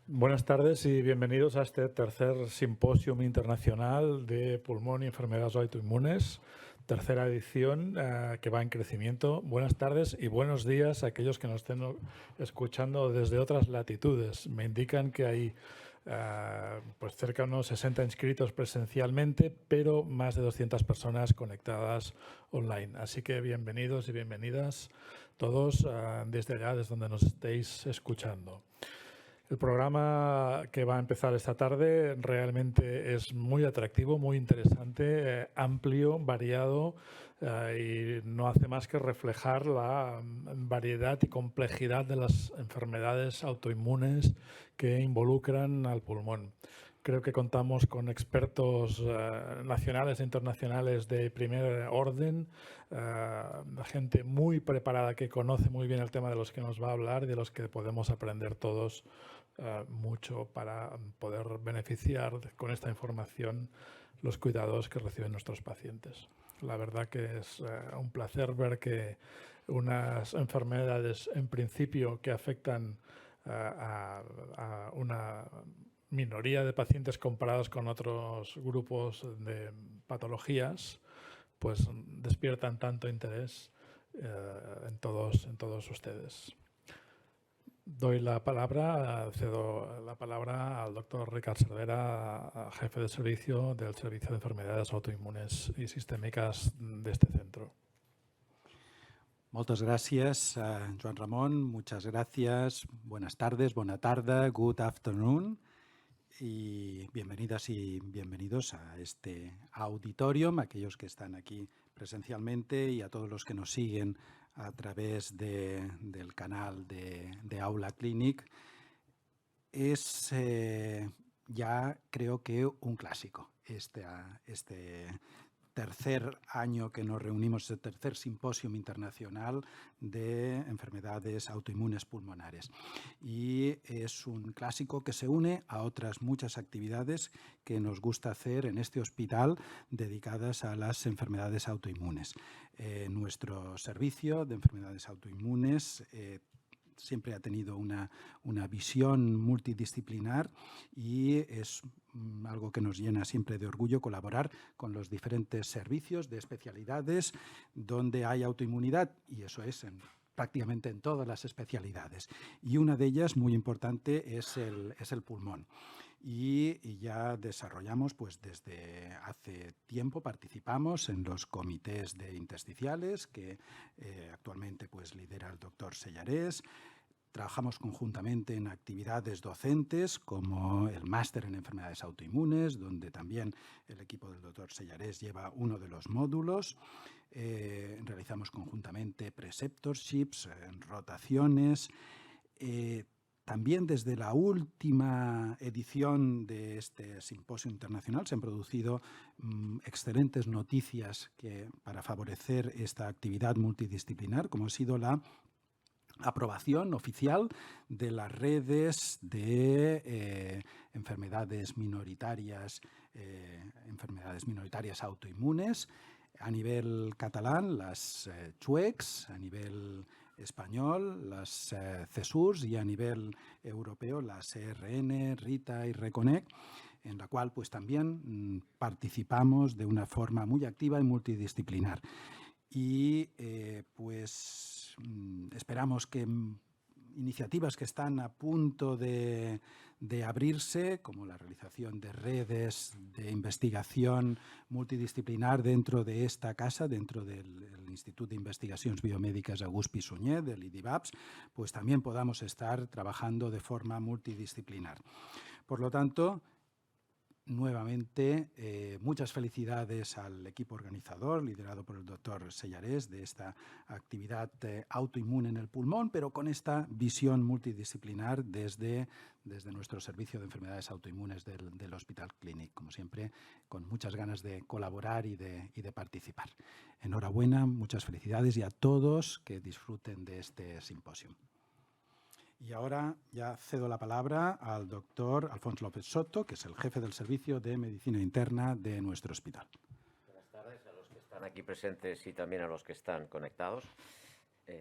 Buenas tardes y bienvenidos a este tercer simposio internacional de pulmón y enfermedades autoinmunes, tercera edición que va en crecimiento. Buenas tardes y buenos días a aquellos que nos estén escuchando desde otras latitudes. Me indican que hay pues cerca de unos 60 inscritos presencialmente, pero más de 200 personas conectadas online. Así que bienvenidos y bienvenidas todos desde allá, desde donde nos estéis escuchando. El programa que va a empezar esta tarde realmente es muy atractivo, muy interesante, amplio, variado y no hace más que reflejar la variedad y complejidad de las enfermedades autoinmunes que involucran al pulmón. Creo que contamos con expertos nacionales e internacionales de primer orden, gente muy preparada que conoce muy bien el tema de los que nos va a hablar y de los que podemos aprender todos mucho para poder beneficiar con esta información los cuidados que reciben nuestros pacientes. La verdad que es un placer ver que unas enfermedades en principio que afectan a una minoría de pacientes comparados con otros grupos de patologías, pues despiertan tanto interés en todos ustedes. Doy la palabra, cedo la palabra al doctor Ricard Cervera, jefe de servicio del Servicio de Enfermedades Autoinmunes y Sistémicas de este centro. Moltes gràcies, Joan Ramon. Muchas gracias. Buenas tardes, buena tarde, good afternoon. Y bienvenidas y bienvenidos a este auditorium, aquellos que están aquí presencialmente y a todos los que nos siguen a través del canal de Aula Clinic. Es ya creo que un clásico este tercer año que nos reunimos, el tercer simposio internacional de enfermedades autoinmunes pulmonares. Y es un clásico que se une a otras muchas actividades que nos gusta hacer en este hospital dedicadas a las enfermedades autoinmunes. Nuestro servicio de enfermedades autoinmunes siempre ha tenido una visión multidisciplinar y es algo que nos llena siempre de orgullo colaborar con los diferentes servicios de especialidades donde hay autoinmunidad, y eso es prácticamente en todas las especialidades. Y una de ellas, muy importante, es el pulmón. Y ya desarrollamos, pues desde hace tiempo participamos en los comités de intersticiales que actualmente pues lidera el doctor Sellarés. Trabajamos conjuntamente en actividades docentes como el máster en enfermedades autoinmunes, donde también el equipo del doctor Sellarés lleva uno de los módulos. Realizamos conjuntamente preceptorships, rotaciones. También desde la última edición de este simposio internacional se han producido excelentes noticias para favorecer esta actividad multidisciplinar, como ha sido la aprobación oficial de las redes de enfermedades minoritarias autoinmunes. A nivel catalán, las CHUECs, a nivel español, las CESURs, y a nivel europeo, las ERN, RITA y RECONEC, en la cual pues también participamos de una forma muy activa y multidisciplinar. Y pues esperamos que iniciativas que están a punto de abrirse, como la realización de redes de investigación multidisciplinar dentro de esta casa, dentro del Institut d'Investigacions Biomèdiques August Pi Sunyer, del IDIVAPS, pues también podamos estar trabajando de forma multidisciplinar. Por lo tanto, nuevamente, muchas felicidades al equipo organizador, liderado por el doctor Sellarés, de esta actividad autoinmune en el pulmón, pero con esta visión multidisciplinar desde nuestro servicio de enfermedades autoinmunes del Hospital Clinic. Como siempre, con muchas ganas de colaborar y de participar. Enhorabuena, muchas felicidades y a todos que disfruten de este simposio. Y ahora ya cedo la palabra al doctor Alfonso López Soto, que es el jefe del Servicio de Medicina Interna de nuestro hospital. Buenas tardes a los que están aquí presentes y también a los que están conectados.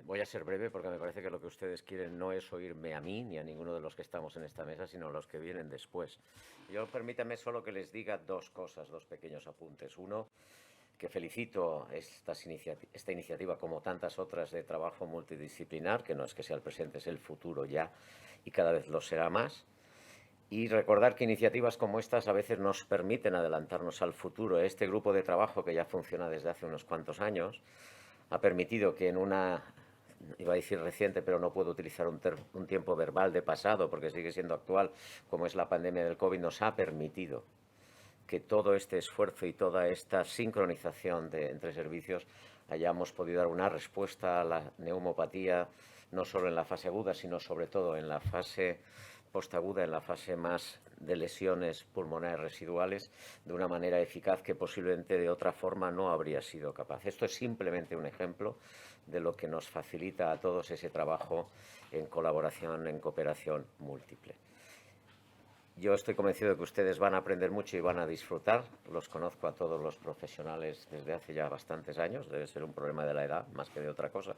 Voy a ser breve porque me parece que lo que ustedes quieren no es oírme a mí ni a ninguno de los que estamos en esta mesa, sino a los que vienen después. Yo permítanme solo que les diga dos cosas, dos pequeños apuntes. Uno, que felicito esta iniciativa, como tantas otras, de trabajo multidisciplinar, que no es que sea el presente, es el futuro ya, y cada vez lo será más. Y recordar que iniciativas como estas a veces nos permiten adelantarnos al futuro. Este grupo de trabajo, que ya funciona desde hace unos cuantos años, ha permitido que en una, iba a decir reciente, pero no puedo utilizar un tiempo verbal de pasado porque sigue siendo actual, como es la pandemia del COVID, nos ha permitido que todo este esfuerzo y toda esta sincronización entre servicios hayamos podido dar una respuesta a la neumopatía, no solo en la fase aguda, sino sobre todo en la fase postaguda, en la fase más de lesiones pulmonares residuales, de una manera eficaz que posiblemente de otra forma no habría sido capaz. Esto es simplemente un ejemplo de lo que nos facilita a todos ese trabajo en colaboración, en cooperación múltiple. Yo estoy convencido de que ustedes van a aprender mucho y van a disfrutar. Los conozco a todos los profesionales desde hace ya bastantes años, debe ser un problema de la edad más que de otra cosa,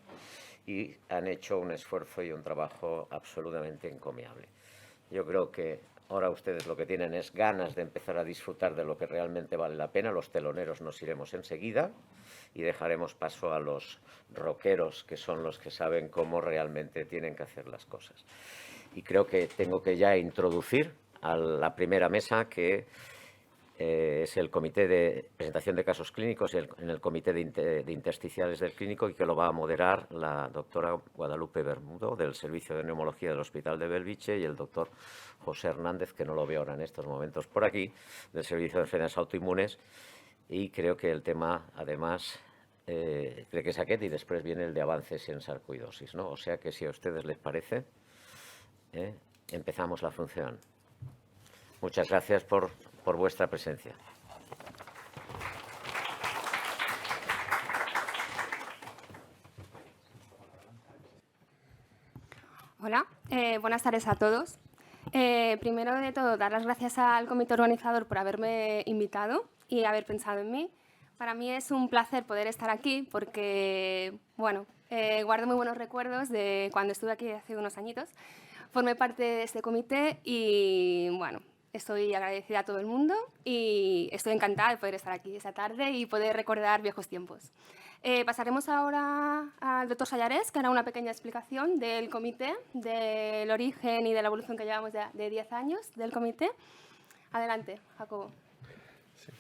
y han hecho un esfuerzo y un trabajo absolutamente encomiable. Yo creo que ahora ustedes lo que tienen es ganas de empezar a disfrutar de lo que realmente vale la pena. Los teloneros nos iremos enseguida y dejaremos paso a los rockeros, que son los que saben cómo realmente tienen que hacer las cosas. Y creo que tengo que ya introducir a la primera mesa, que es el Comité de Presentación de Casos Clínicos y en el Comité de Intersticiales del Clínico, y que lo va a moderar la doctora Guadalupe Bermudo, del Servicio de Neumología del Hospital de Belviche, y el doctor José Hernández, que no lo veo ahora en estos momentos por aquí, del Servicio de Enfermedades Autoinmunes. Y creo que el tema, además, creo que es aquest, y después viene el de avances en sarcoidosis, ¿no? O sea que, si a ustedes les parece, empezamos la función. Muchas gracias por vuestra presencia. Hola, buenas tardes a todos. Primero de todo, dar las gracias al comité organizador por haberme invitado y haber pensado en mí. Para mí es un placer poder estar aquí porque, bueno, guardo muy buenos recuerdos de cuando estuve aquí hace unos añitos. Formé parte de este comité y, bueno, estoy agradecida a todo el mundo y estoy encantada de poder estar aquí esta tarde y poder recordar viejos tiempos. Pasaremos ahora al doctor Sallarés, que hará una pequeña explicación del comité, del origen y de la evolución que llevamos de 10 años del comité. Adelante, Jacobo. Sí.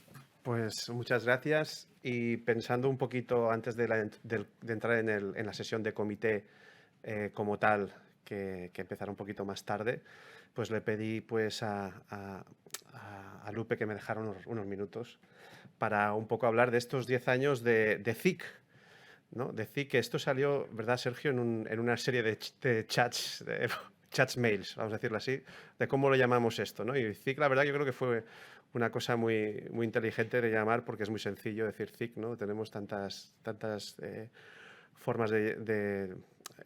Pues muchas gracias. Y pensando un poquito antes de entrar en la sesión de comité como tal, que empezará un poquito más tarde, pues le pedí pues a Lupe que me dejara unos minutos para un poco hablar de estos 10 años de CIC, ¿no? De CIC, que esto salió, ¿verdad, Sergio?, en una serie de chats, chats mails, vamos a decirlo así, de cómo lo llamamos esto, ¿no? Y CIC, la verdad, yo creo que fue una cosa muy, muy inteligente de llamar, porque es muy sencillo decir CIC, ¿no? Tenemos tantas formas de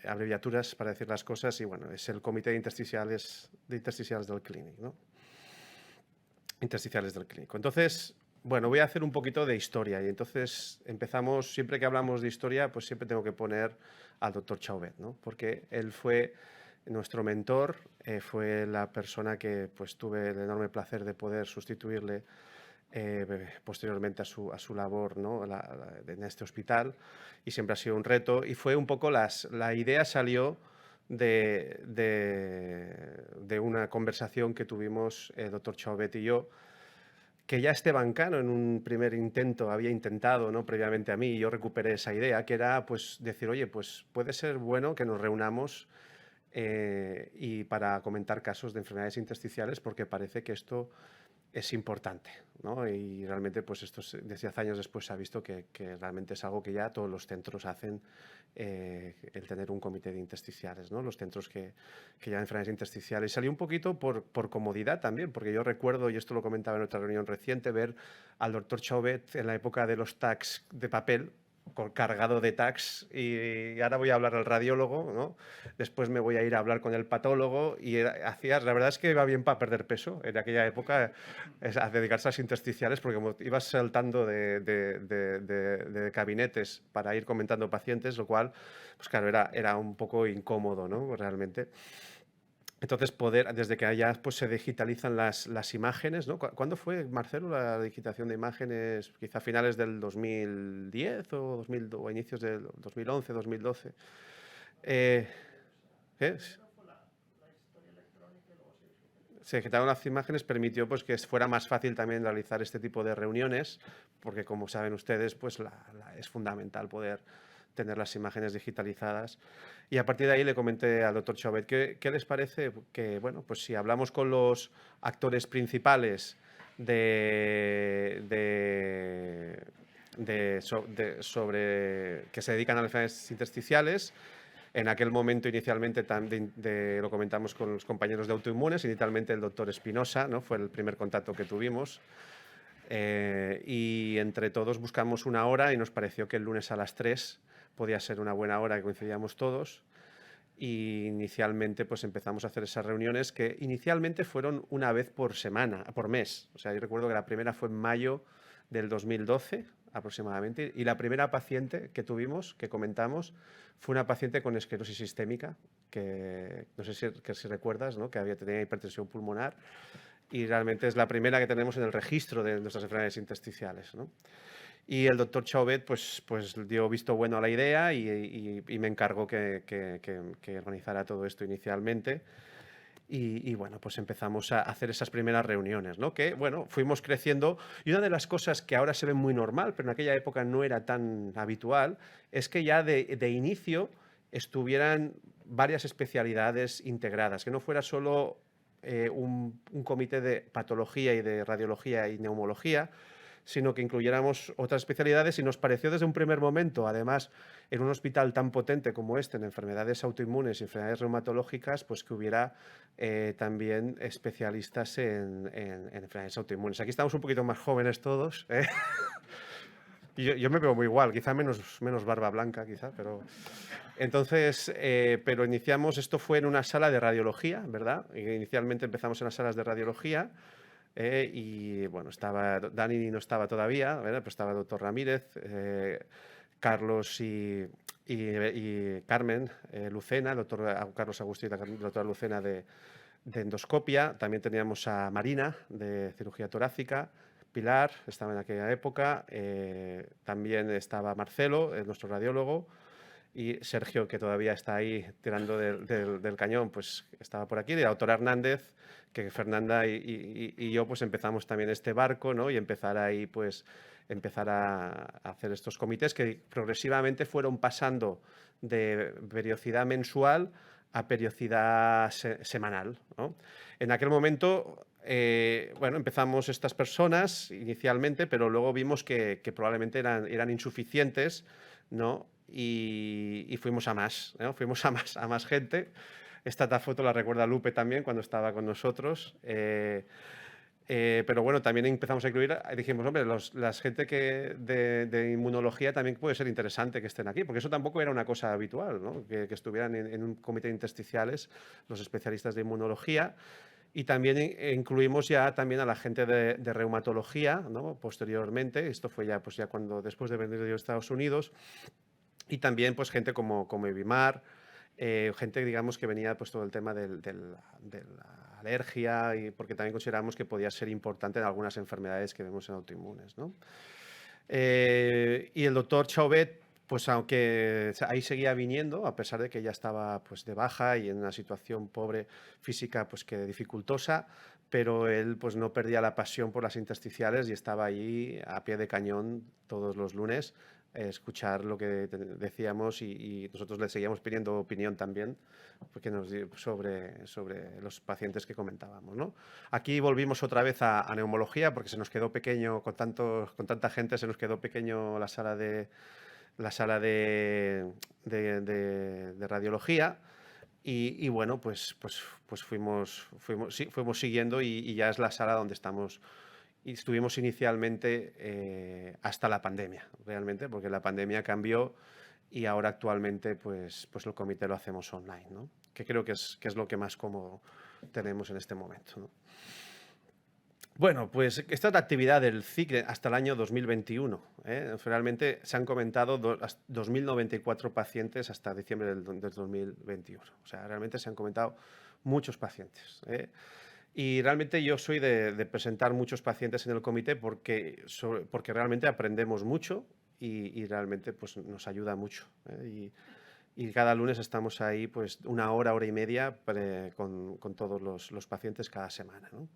abreviaturas para decir las cosas, y bueno, es el Comité de Intersticiales del Clínico, ¿no? Intersticiales del Clínico. Entonces, bueno, voy a hacer un poquito de historia, y entonces empezamos, siempre que hablamos de historia, pues siempre tengo que poner al doctor Chauvet, ¿no? Porque él fue nuestro mentor, fue la persona que pues tuve el enorme placer de poder sustituirle posteriormente a su labor, ¿no? En este hospital, y siempre ha sido un reto, y fue un poco la idea salió de una conversación que tuvimos el doctor Chauvet y yo, que ya Esteban Cano en un primer intento había intentado, ¿no?, previamente a mí, y yo recuperé esa idea, que era pues decir, oye, pues puede ser bueno que nos reunamos y para comentar casos de enfermedades intersticiales, porque parece que esto es importante, ¿no? Y realmente pues esto desde hace años después se ha visto que realmente es algo que ya todos los centros hacen, el tener un comité de intersticiales, ¿no? Los centros que llevan enfermedades intersticiales. Y salió un poquito por comodidad también, porque yo recuerdo, y esto lo comentaba en otra reunión reciente, ver al doctor Chauvet en la época de los tags de papel, cargado de tags y ahora voy a hablar al radiólogo, ¿no? Después me voy a ir a hablar con el patólogo y la verdad es que iba bien para perder peso en aquella época, a dedicarse a las intersticiales, porque como ibas saltando de gabinetes para ir comentando pacientes, lo cual, pues claro, era un poco incómodo, ¿no? Realmente. Entonces, desde que allá pues, se digitalizan las imágenes, ¿no? ¿Cuándo fue, Marcelo, la digitación de imágenes? Quizá a finales del 2010 o inicios del 2011, 2012. ¿Qué? Se digitaron las imágenes, permitió pues, que fuera más fácil también realizar este tipo de reuniones, porque como saben ustedes, pues es fundamental poder tener las imágenes digitalizadas. Y a partir de ahí le comenté al doctor Chauvet, ¿qué les parece que, bueno, pues si hablamos con los actores principales sobre que se dedican a las enfermedades intersticiales? En aquel momento, inicialmente, lo comentamos con los compañeros de autoinmunes, inicialmente el doctor Espinosa, ¿no? Fue el primer contacto que tuvimos. Y entre todos buscamos una hora y nos pareció que el lunes a las 3 podía ser una buena hora que coincidíamos todos. Y inicialmente pues empezamos a hacer esas reuniones que inicialmente fueron una vez por mes. O sea, yo recuerdo que la primera fue en mayo del 2012 aproximadamente, y la primera paciente que tuvimos, que comentamos, fue una paciente con esclerosis sistémica, que no sé si recuerdas, ¿no? Que tenía hipertensión pulmonar, y realmente es la primera que tenemos en el registro de nuestras enfermedades intersticiales, ¿no? Y el doctor Chauvet pues dio visto bueno a la idea y me encargó que organizara todo esto inicialmente. Y bueno, pues empezamos a hacer esas primeras reuniones, ¿no? Que, bueno, fuimos creciendo. Y una de las cosas que ahora se ve muy normal, pero en aquella época no era tan habitual, es que ya de inicio estuvieran varias especialidades integradas, que no fuera solo un comité de patología y de radiología y neumología, sino que incluyéramos otras especialidades, y nos pareció desde un primer momento, además, en un hospital tan potente como este, en enfermedades autoinmunes y enfermedades reumatológicas, pues que hubiera también especialistas en enfermedades autoinmunes. Aquí estamos un poquito más jóvenes todos, ¿eh? Y yo me veo muy igual, quizá menos barba blanca, quizá, pero... Entonces, pero iniciamos, esto fue en una sala de radiología, ¿verdad? Inicialmente empezamos en las salas de radiología, y bueno, Dani no estaba todavía, ¿verdad? Pero estaba el doctor Ramírez, Carlos y Carmen Lucena, el doctor Carlos Agustín y la doctora Lucena de endoscopia. También teníamos a Marina, de cirugía torácica. Pilar estaba en aquella época. También estaba Marcelo, nuestro radiólogo. Y Sergio, que todavía está ahí tirando del cañón, pues estaba por aquí. Y la doctora Hernández, que Fernanda y yo pues empezamos también este barco, ¿no? Y empezar a hacer estos comités que progresivamente fueron pasando de periodicidad mensual a periodicidad semanal, ¿no? En aquel momento, bueno, empezamos estas personas inicialmente, pero luego vimos que probablemente eran insuficientes, ¿no? Y fuimos a más, ¿no? Fuimos a más gente. Esta foto la recuerda Lupe también cuando estaba con nosotros. Pero bueno, también empezamos a incluir, dijimos, hombre, la gente de inmunología también puede ser interesante que estén aquí, porque eso tampoco era una cosa habitual, ¿no? Que estuvieran en un comité de intersticiales los especialistas de inmunología. Y también incluimos ya también a la gente de reumatología, ¿no? Posteriormente. Esto fue ya, pues ya después de venir de Estados Unidos. Y también pues gente como Evimar, gente, digamos, que venía pues todo el tema de la alergia, y porque también consideramos que podía ser importante en algunas enfermedades que vemos en autoinmunes, ¿no? Y el doctor Chauvet, pues aunque ahí seguía viniendo, a pesar de que ya estaba pues de baja y en una situación pobre física pues que dificultosa, pero él pues no perdía la pasión por las intersticiales y estaba ahí a pie de cañón todos los lunes, escuchar lo que decíamos, y nosotros le seguíamos pidiendo opinión también porque sobre los pacientes que comentábamos, ¿no? Aquí volvimos otra vez a neumología porque se nos quedó pequeño, con tanta gente se nos quedó pequeño la sala de radiología, y bueno, pues fuimos siguiendo, y ya es la sala donde estamos y estuvimos inicialmente hasta la pandemia, realmente, porque la pandemia cambió y ahora actualmente pues el comité lo hacemos online, ¿no? Que creo que es lo que más cómodo tenemos en este momento, ¿no? Bueno, pues esta es la actividad del CIC hasta el año 2021. Realmente se han comentado 2.094 pacientes hasta diciembre del 2021. O sea, realmente se han comentado muchos pacientes. Y realmente yo soy de presentar muchos pacientes en el comité porque realmente aprendemos mucho y realmente pues, nos ayuda mucho. Y cada lunes estamos ahí pues, una hora y media con todos los pacientes cada semana, ¿no?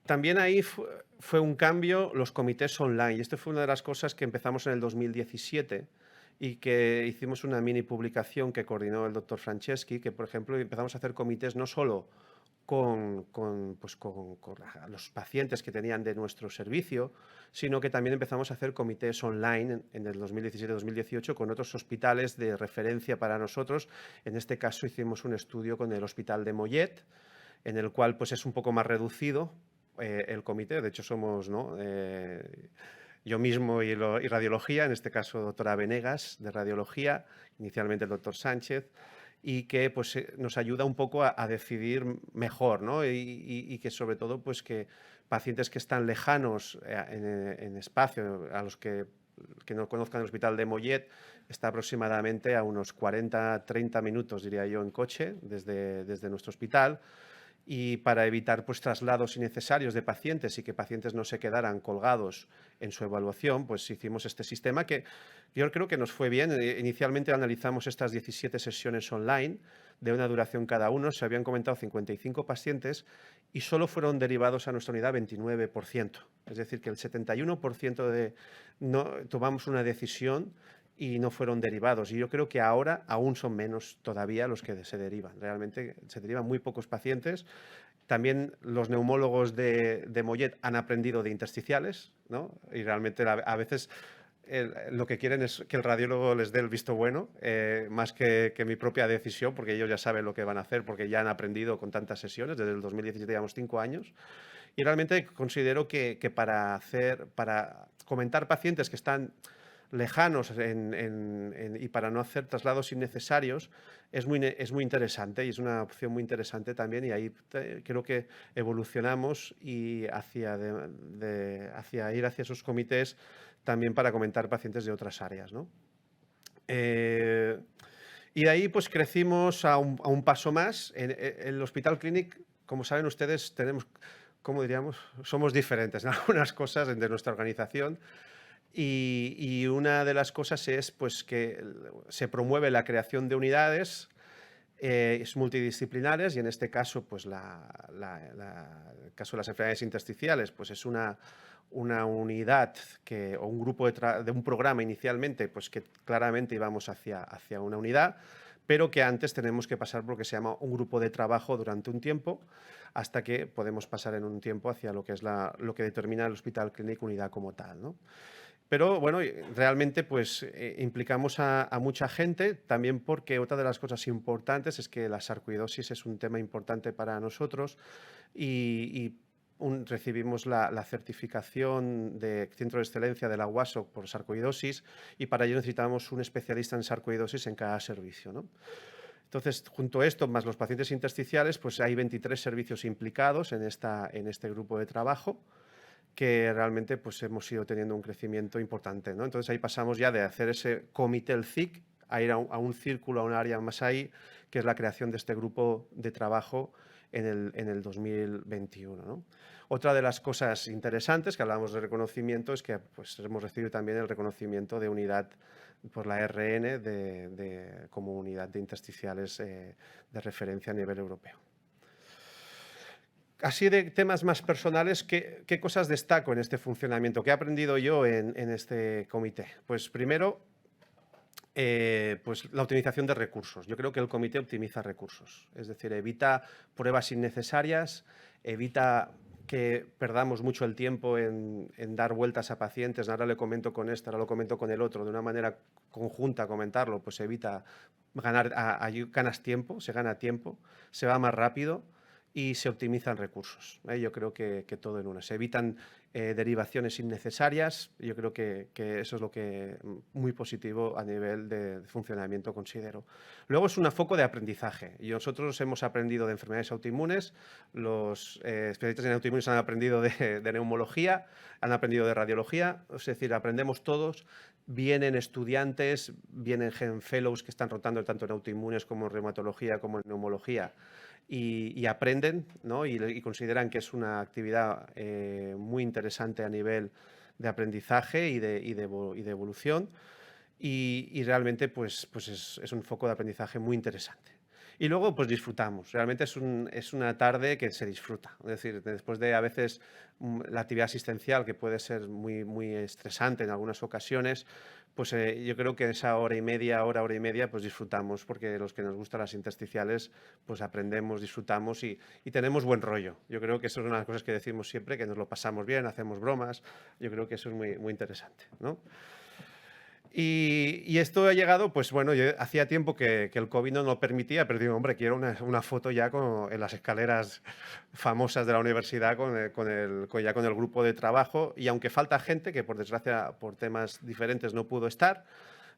También ahí fue un cambio los comités online. Y esto fue una de las cosas que empezamos en el 2017 y que hicimos una mini publicación que coordinó el doctor Franceschi, que, por ejemplo, empezamos a hacer comités no solo con los pacientes que tenían de nuestro servicio, sino que también empezamos a hacer comités online en el 2017-2018 con otros hospitales de referencia para nosotros. En este caso hicimos un estudio con el Hospital de Mollet, en el cual pues, es un poco más reducido el comité. De hecho somos, ¿no? Yo mismo y radiología, en este caso doctora Venegas de radiología, inicialmente el doctor Sánchez, y que pues, nos ayuda un poco a decidir mejor, ¿no? Y que sobre todo pues, que pacientes que están lejanos en espacio, a los que no conozcan el Hospital de Mollet, está aproximadamente a unos 40-30 minutos, diría yo, en coche desde nuestro hospital. Y para evitar pues, traslados innecesarios de pacientes y que pacientes no se quedaran colgados en su evaluación, pues hicimos este sistema que yo creo que nos fue bien. Inicialmente analizamos estas 17 sesiones online de una duración cada uno. Se habían comentado 55 pacientes y solo fueron derivados a nuestra unidad 29%. Es decir, que el 71% tomamos una decisión y no fueron derivados. Y yo creo que ahora aún son menos todavía los que se derivan. Realmente se derivan muy pocos pacientes. También los neumólogos de Mollet han aprendido de intersticiales, ¿no? Y realmente a veces lo que quieren es que el radiólogo les dé el visto bueno, más que mi propia decisión, porque ellos ya saben lo que van a hacer, porque ya han aprendido con tantas sesiones. Desde el 2017 llevamos 5 años. Y realmente considero que para comentar pacientes que están lejanos y para no hacer traslados innecesarios es muy interesante y es una opción muy interesante también, y ahí creo que evolucionamos y hacia ir hacia esos comités también para comentar pacientes de otras áreas, ¿no? Y de ahí pues crecimos a un paso más. En el Hospital Clínic, como saben ustedes, como diríamos, somos diferentes en algunas cosas de nuestra organización. Y una de las cosas es pues, que se promueve la creación de unidades multidisciplinares, y en este caso, pues, el caso de las enfermedades intersticiales, pues es una unidad o un grupo de un programa inicialmente, pues que claramente íbamos hacia una unidad, pero que antes tenemos que pasar por lo que se llama un grupo de trabajo durante un tiempo, hasta que podemos pasar en un tiempo hacia lo que es lo que determina el Hospital Clínic unidad como tal, ¿no? Pero bueno, realmente pues implicamos a mucha gente, también porque otra de las cosas importantes es que la sarcoidosis es un tema importante para nosotros y recibimos la certificación de Centro de Excelencia de la UASOC por sarcoidosis, y para ello necesitamos un especialista en sarcoidosis en cada servicio, ¿no? Entonces, junto a esto, más los pacientes intersticiales, pues hay 23 servicios implicados en este grupo de trabajo, que realmente pues, hemos ido teniendo un crecimiento importante, ¿no? Entonces ahí pasamos ya de hacer ese comité, el CIC, a ir a un círculo, a un área más ahí, que es la creación de este grupo de trabajo en el 2021, ¿no? Otra de las cosas interesantes que hablamos de reconocimiento es que pues, hemos recibido también el reconocimiento de unidad por la RN como unidad de intersticiales de referencia a nivel europeo. Así de temas más personales, ¿qué cosas destaco en este funcionamiento? ¿Qué he aprendido yo en este comité? Pues primero, pues la optimización de recursos. Yo creo que el comité optimiza recursos, es decir, evita pruebas innecesarias, evita que perdamos mucho el tiempo en dar vueltas a pacientes. Ahora le comento con este, ahora lo comento con el otro, de una manera conjunta comentarlo, pues evita ganas tiempo, se gana tiempo, se va más rápido. y se optimizan recursos. Yo creo que todo en una. Se evitan derivaciones innecesarias. Yo creo que eso es lo que muy positivo a nivel de funcionamiento considero. Luego es un foco de aprendizaje. Y nosotros hemos aprendido de enfermedades autoinmunes, los especialistas en autoinmunes han aprendido de neumología, han aprendido de radiología, es decir, aprendemos todos. Vienen estudiantes, vienen fellows que están rotando tanto en autoinmunes como en reumatología como en neumología. Y aprenden, ¿no? y consideran que es una actividad muy interesante a nivel de aprendizaje y de evolución y realmente pues es un foco de aprendizaje muy interesante. Y luego pues disfrutamos, realmente es una tarde que se disfruta, es decir, después de a veces la actividad asistencial que puede ser muy estresante en algunas ocasiones, pues yo creo que esa hora y media, pues disfrutamos, porque los que nos gustan las intersticiales, pues aprendemos, disfrutamos y tenemos buen rollo. Yo creo que eso es una de las cosas que decimos siempre, que nos lo pasamos bien, hacemos bromas, yo creo que eso es muy interesante, ¿no? Y esto ha llegado, pues bueno, yo hacía tiempo que el COVID no lo permitía, pero digo, hombre, quiero una foto ya en las escaleras famosas de la universidad con el grupo de trabajo. Y aunque falta gente, que por desgracia por temas diferentes no pudo estar,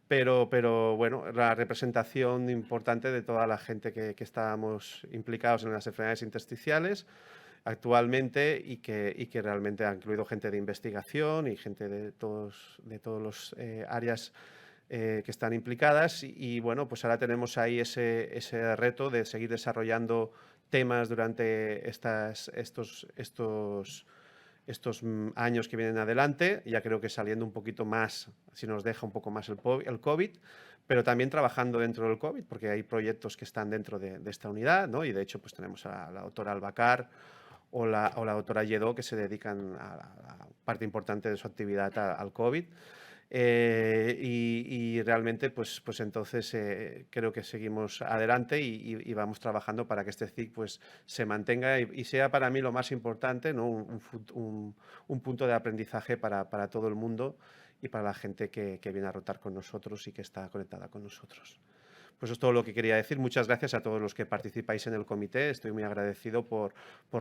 pero bueno, la representación importante de toda la gente que estábamos implicados en las enfermedades intersticiales actualmente y que realmente ha incluido gente de investigación y gente de todos los áreas que están implicadas y bueno, pues ahora tenemos ahí ese reto de seguir desarrollando temas durante estos años que vienen adelante, ya creo que saliendo un poquito más, si nos deja un poco más el COVID, pero también trabajando dentro del COVID, porque hay proyectos que están dentro de esta unidad, ¿no? Y de hecho pues tenemos a la doctora Albacar o la doctora Lledó, que se dedican a la parte importante de su actividad al COVID. Y realmente, pues entonces creo que seguimos adelante y vamos trabajando para que este CIC pues, se mantenga y sea para mí lo más importante, ¿no? un punto de aprendizaje para todo el mundo y para la gente que viene a rotar con nosotros y que está conectada con nosotros. Pues eso es todo lo que quería decir. Muchas gracias a todos los que participáis en el comité. Estoy muy agradecido por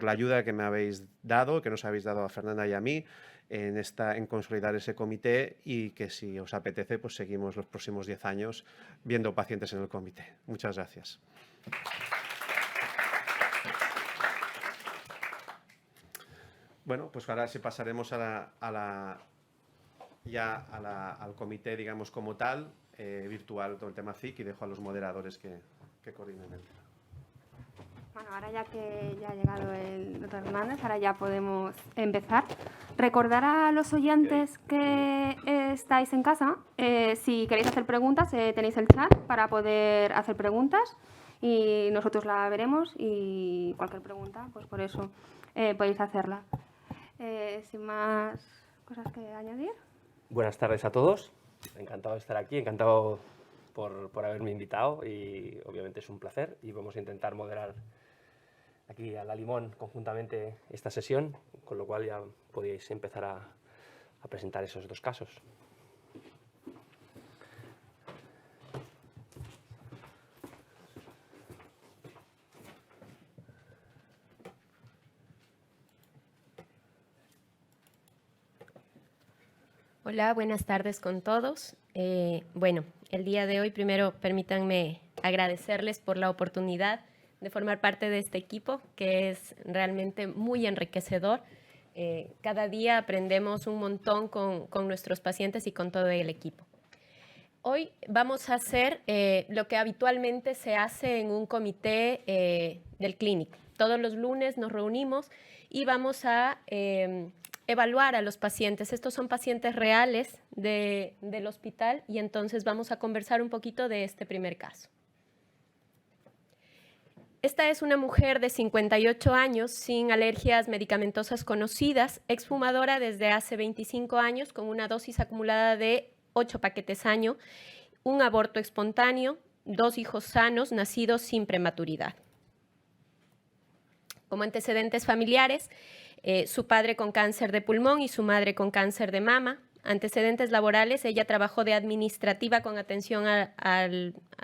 la ayuda que me habéis dado, que nos habéis dado a Fernanda y a mí en consolidar ese comité y que si os apetece, pues seguimos los próximos 10 años viendo pacientes en el comité. Muchas gracias. Bueno, pues ahora sí pasaremos al comité, digamos, como tal, virtual, todo el tema CIC, y dejo a los moderadores que coordinen el tema. Bueno, ahora ya que ya ha llegado el doctor Hernández, ahora ya podemos empezar. Recordar a los oyentes que estáis en casa, si queréis hacer preguntas, tenéis el chat para poder hacer preguntas y nosotros la veremos y cualquier pregunta, pues por eso podéis hacerla. Sin más cosas que añadir. Buenas tardes a todos. Encantado de estar aquí, encantado por haberme invitado y obviamente es un placer y vamos a intentar moderar aquí a la Limón conjuntamente esta sesión, con lo cual ya podéis empezar a presentar esos dos casos. Hola, buenas tardes con todos. Bueno, el día de hoy primero permítanme agradecerles por la oportunidad de formar parte de este equipo, que es realmente muy enriquecedor. Cada día aprendemos un montón con nuestros pacientes y con todo el equipo. Hoy vamos a hacer lo que habitualmente se hace en un comité del clínico. Todos los lunes nos reunimos y vamos a evaluar a los pacientes. Estos son pacientes reales del hospital y entonces vamos a conversar un poquito de este primer caso. Esta es una mujer de 58 años sin alergias medicamentosas conocidas, exfumadora desde hace 25 años con una dosis acumulada de 8 paquetes año, un aborto espontáneo, 2 hijos sanos nacidos sin prematuridad. Como antecedentes familiares, su padre con cáncer de pulmón y su madre con cáncer de mama. Antecedentes laborales, ella trabajó de administrativa con atención a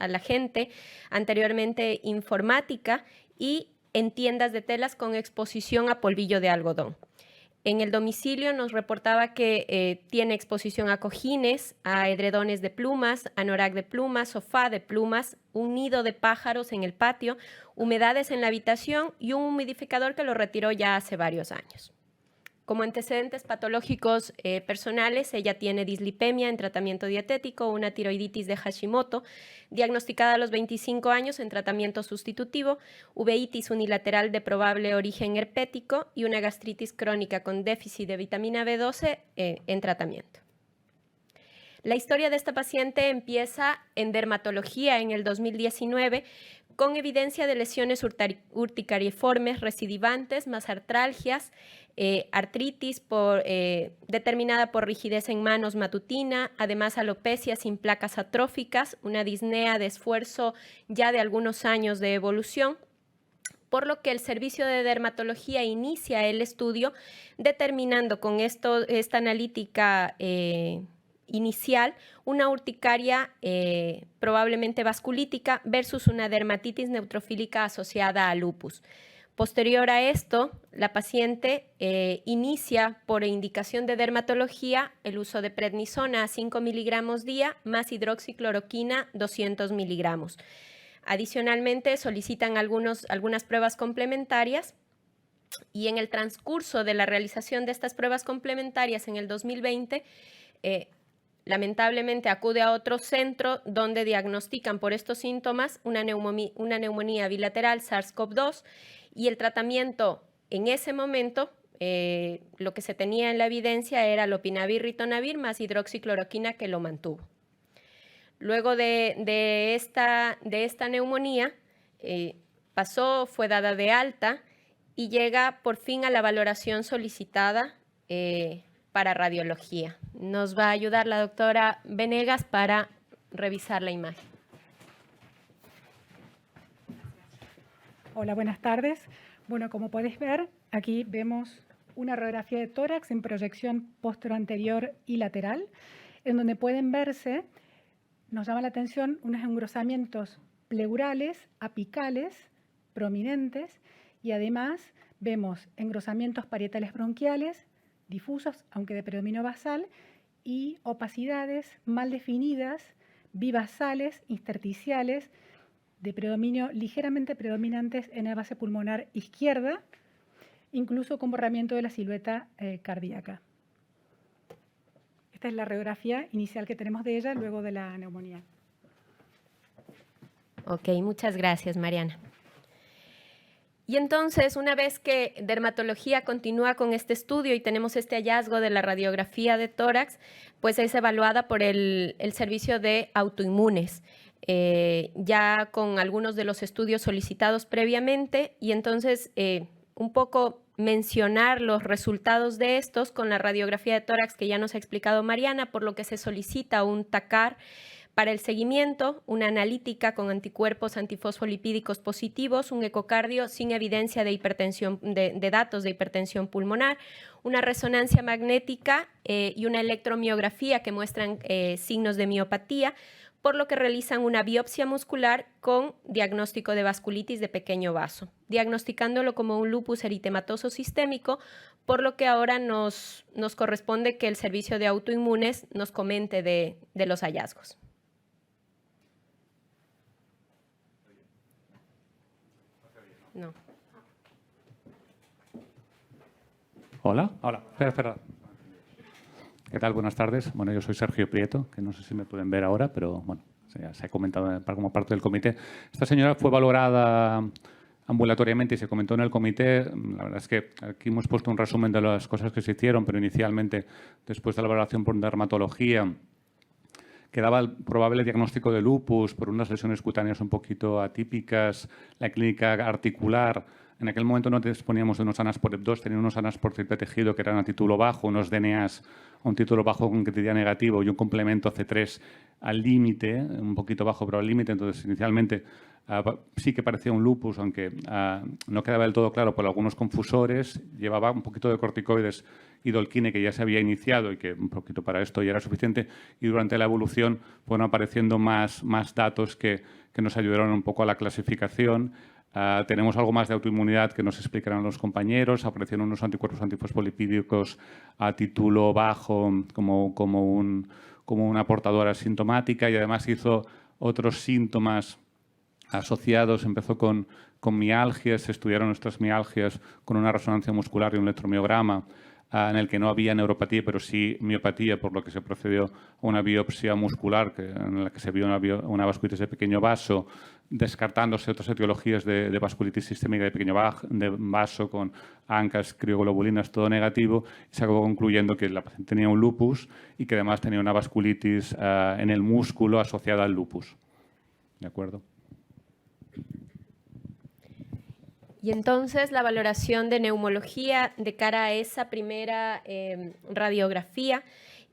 la gente, anteriormente informática y en tiendas de telas con exposición a polvillo de algodón. En el domicilio nos reportaba que tiene exposición a cojines, a edredones de plumas, anorak de plumas, sofá de plumas, un nido de pájaros en el patio, humedades en la habitación y un humidificador que lo retiró ya hace varios años. Como antecedentes patológicos personales, ella tiene dislipemia en tratamiento dietético, una tiroiditis de Hashimoto, diagnosticada a los 25 años en tratamiento sustitutivo, uveitis unilateral de probable origen herpético y una gastritis crónica con déficit de vitamina B12 en tratamiento. La historia de esta paciente empieza en dermatología en el 2019 con evidencia de lesiones urticariformes recidivantes, más artralgias, artritis determinada por rigidez en manos matutina, además alopecia sin placas atróficas, una disnea de esfuerzo ya de algunos años de evolución, por lo que el servicio de dermatología inicia el estudio determinando con esta analítica inicial una urticaria probablemente vasculítica versus una dermatitis neutrofílica asociada a lupus. Posterior a esto, la paciente inicia por indicación de dermatología el uso de prednisona a 5 miligramos día más hidroxicloroquina 200 miligramos. Adicionalmente, solicitan algunas pruebas complementarias y en el transcurso de la realización de estas pruebas complementarias en el 2020, lamentablemente acude a otro centro donde diagnostican por estos síntomas una neumonía bilateral SARS-CoV-2 y el tratamiento en ese momento, lo que se tenía en la evidencia era lopinavir, ritonavir más hidroxicloroquina que lo mantuvo. Luego de esta neumonía fue dada de alta y llega por fin a la valoración solicitada para radiología. Nos va a ayudar la doctora Venegas para revisar la imagen. Hola, buenas tardes. Bueno, como podéis ver, aquí vemos una radiografía de tórax en proyección posterior y lateral, en donde pueden verse, nos llama la atención, unos engrosamientos pleurales, apicales, prominentes, y además vemos engrosamientos parietales bronquiales, difusos, aunque de predominio basal, y opacidades mal definidas, bibasales, intersticiales, de predominio ligeramente predominantes en la base pulmonar izquierda, incluso con borramiento de la silueta cardíaca. Esta es la radiografía inicial que tenemos de ella luego de la neumonía. Ok, muchas gracias, Mariana. Y entonces, una vez que dermatología continúa con este estudio y tenemos este hallazgo de la radiografía de tórax, pues es evaluada por el servicio de autoinmunes, ya con algunos de los estudios solicitados previamente, y entonces un poco mencionar los resultados de estos con la radiografía de tórax que ya nos ha explicado Mariana, por lo que se solicita un TACAR para el seguimiento, una analítica con anticuerpos antifosfolipídicos positivos, un ecocardio sin evidencia de hipertensión, de datos de hipertensión pulmonar, una resonancia magnética y una electromiografía que muestran signos de miopatía, por lo que realizan una biopsia muscular con diagnóstico de vasculitis de pequeño vaso, diagnosticándolo como un lupus eritematoso sistémico, por lo que ahora nos corresponde que el servicio de autoinmunes nos comente de los hallazgos. No. Hola. Espera. ¿Qué tal? Buenas tardes. Bueno, yo soy Sergio Prieto, que no sé si me pueden ver ahora, pero bueno, se ha comentado como parte del comité. Esta señora fue valorada ambulatoriamente y se comentó en el comité. La verdad es que aquí hemos puesto un resumen de las cosas que se hicieron, pero inicialmente, después de la valoración por dermatología, quedaba el probable diagnóstico de lupus por unas lesiones cutáneas un poquito atípicas, la clínica articular. En aquel momento no disponíamos de unos ANAS-POREP2, tenían unos ANAS-POREP tejido que eran a título bajo, unos DNAs a un título bajo con criteria negativo y un complemento C3 al límite, un poquito bajo pero al límite. Entonces, inicialmente sí que parecía un lupus, aunque no quedaba del todo claro por algunos confusores. Llevaba un poquito de corticoides y dolquine que ya se había iniciado y que un poquito para esto ya era suficiente. Y durante la evolución fueron apareciendo más datos que que nos ayudaron un poco a la clasificación. Tenemos algo más de autoinmunidad que nos explicarán los compañeros. Aparecieron unos anticuerpos antifosfolipídicos a título bajo como una portadora asintomática, y además hizo otros síntomas asociados. Empezó con mialgias, se estudiaron nuestras mialgias con una resonancia muscular y un electromiograma, en el que no había neuropatía, pero sí miopatía, por lo que se procedió a una biopsia muscular en la que se vio una vasculitis de pequeño vaso, descartándose otras etiologías de vasculitis sistémica de pequeño vaso con ANCAs, crioglobulinas, todo negativo, y se acabó concluyendo que la paciente tenía un lupus y que además tenía una vasculitis en el músculo asociada al lupus. ¿De acuerdo? Y entonces la valoración de neumología de cara a esa primera radiografía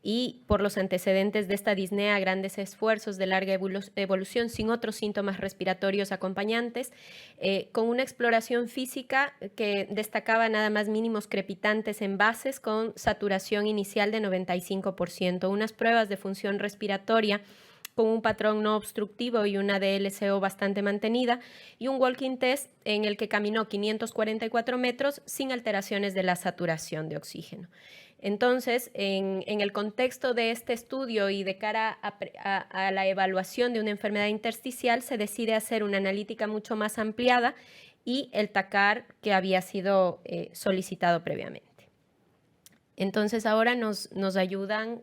y por los antecedentes de esta disnea, grandes esfuerzos de larga evolución sin otros síntomas respiratorios acompañantes, con una exploración física que destacaba nada más mínimos crepitantes en bases con saturación inicial de 95%, unas pruebas de función respiratoria con un patrón no obstructivo y una DLCO bastante mantenida, y un walking test en el que caminó 544 metros sin alteraciones de la saturación de oxígeno. Entonces, en el contexto de este estudio y de cara a la evaluación de una enfermedad intersticial, se decide hacer una analítica mucho más ampliada y el TACAR que había sido solicitado previamente. Entonces, ahora nos ayudan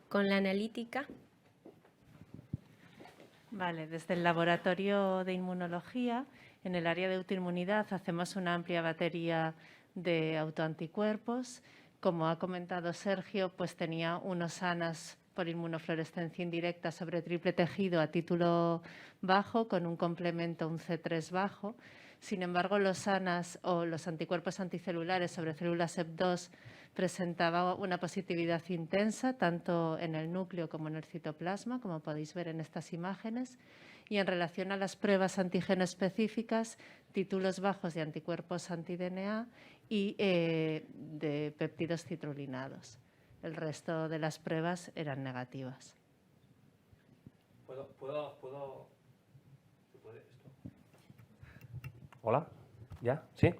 con la analítica. Vale, desde el laboratorio de inmunología, en el área de autoinmunidad, hacemos una amplia batería de autoanticuerpos. Como ha comentado Sergio, pues tenía unos ANAS por inmunofluorescencia indirecta sobre triple tejido a título bajo, con un complemento, un C3 bajo. Sin embargo, los ANAS o los anticuerpos anticelulares sobre células EP2 presentaba una positividad intensa tanto en el núcleo como en el citoplasma, como podéis ver en estas imágenes. Y en relación a las pruebas antígeno específicas, títulos bajos de anticuerpos anti-DNA y de péptidos citrulinados. El resto de las pruebas eran negativas. ¿Se puede esto? ¿Hola? ¿Ya? ¿Sí?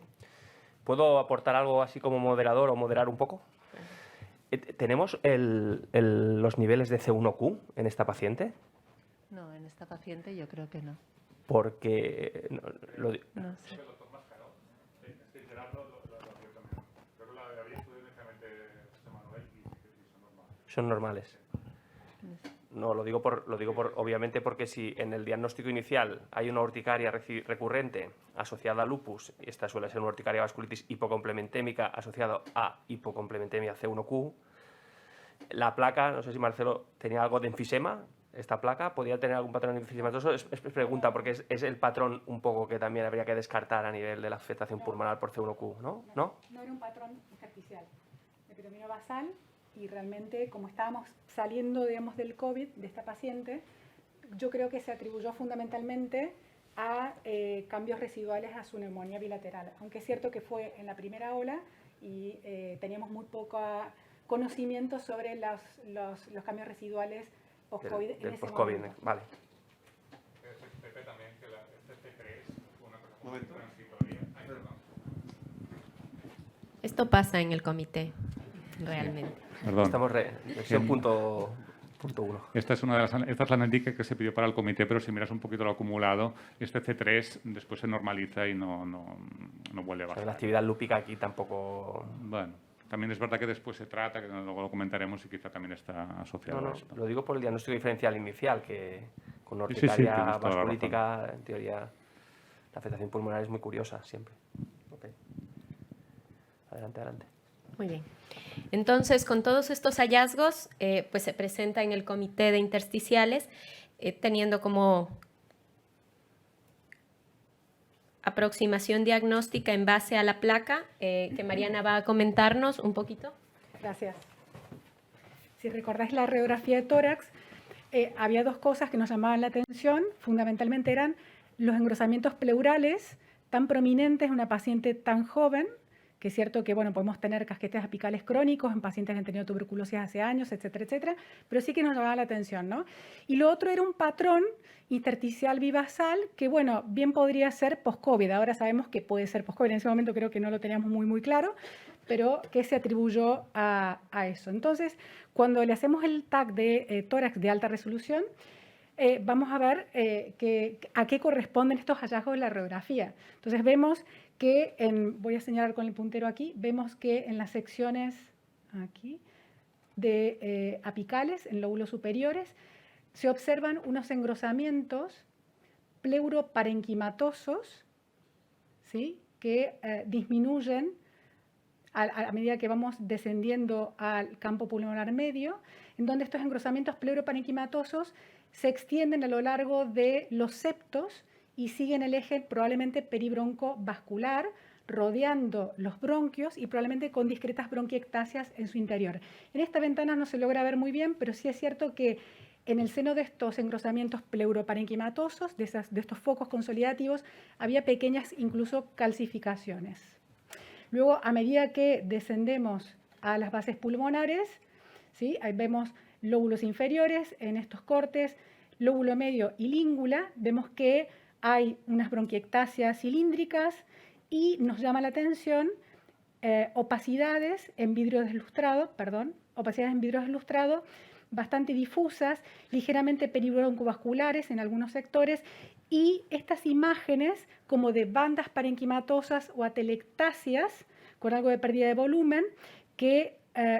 ¿Puedo aportar algo así como moderador o moderar un poco? ¿Tenemos los niveles de C1Q en esta paciente? No, en esta paciente yo creo que no. Porque... No sé. Son normales. No, lo digo obviamente porque si en el diagnóstico inicial hay una urticaria recurrente asociada a lupus, y esta suele ser una urticaria vasculitis hipocomplementémica asociada a hipocomplementemia C1Q, la placa, no sé si Marcelo tenía algo de enfisema, esta placa, ¿podría tener algún patrón enfisematoso? Es pregunta, porque es el patrón un poco que también habría que descartar a nivel de la afectación pulmonar por C1Q, ¿no? No era un patrón intersticial, de predominio basal, y realmente, como estábamos saliendo, digamos, del COVID de esta paciente, yo creo que se atribuyó fundamentalmente a cambios residuales a su neumonía bilateral, aunque es cierto que fue en la primera ola y teníamos muy poco conocimiento sobre los cambios residuales post-COVID en ese momento. Vale. También que este C3 fue una cosa muy transitoria. Esto pasa en el comité, realmente. Perdón. Estamos versión punto 1. Esta es la analítica que se pidió para el comité, pero si miras un poquito lo acumulado, este C3 después se normaliza y no vuelve a bajar. La actividad lúpica aquí tampoco... Bueno, también es verdad que después se trata, que luego lo comentaremos, y quizá también está asociado a esto. Lo digo por el diagnóstico diferencial inicial, que con urticaria vasculítica, en teoría, la afectación pulmonar es muy curiosa siempre. Okay. Adelante. Muy bien. Entonces, con todos estos hallazgos, pues se presenta en el comité de intersticiales, teniendo como aproximación diagnóstica en base a la placa, que Mariana va a comentarnos un poquito. Gracias. Si recordáis la radiografía de tórax, había dos cosas que nos llamaban la atención. Fundamentalmente eran los engrosamientos pleurales tan prominentes en una paciente tan joven, que es cierto que, bueno, podemos tener casquetes apicales crónicos en pacientes que han tenido tuberculosis hace años, etcétera, etcétera, pero sí que nos llamaba la atención, ¿no? Y lo otro era un patrón intersticial bivasal que, bueno, bien podría ser post-COVID. Ahora sabemos que puede ser post-COVID. En ese momento creo que no lo teníamos muy claro, pero que se atribuyó a eso. Entonces, cuando le hacemos el TAC de tórax de alta resolución, vamos a ver a qué corresponden estos hallazgos de la radiografía. Entonces vemos que, voy a señalar con el puntero aquí, vemos que en las secciones aquí de apicales, en lóbulos superiores, se observan unos engrosamientos pleuroparenquimatosos, ¿sí?, que disminuyen a medida que vamos descendiendo al campo pulmonar medio, en donde estos engrosamientos pleuroparenquimatosos se extienden a lo largo de los septos y siguen el eje probablemente peribroncovascular, rodeando los bronquios y probablemente con discretas bronquiectasias en su interior. En esta ventana no se logra ver muy bien, pero sí es cierto que en el seno de estos engrosamientos pleuroparenquimatosos, de estos focos consolidativos, había pequeñas incluso calcificaciones. Luego, a medida que descendemos a las bases pulmonares, ¿sí?, ahí vemos lóbulos inferiores en estos cortes, lóbulo medio y língula, vemos que hay unas bronquiectasias cilíndricas y nos llama la atención opacidades en vidrio deslustrado, bastante difusas, ligeramente peribroncovasculares en algunos sectores, y estas imágenes como de bandas parenquimatosas o atelectasias con algo de pérdida de volumen,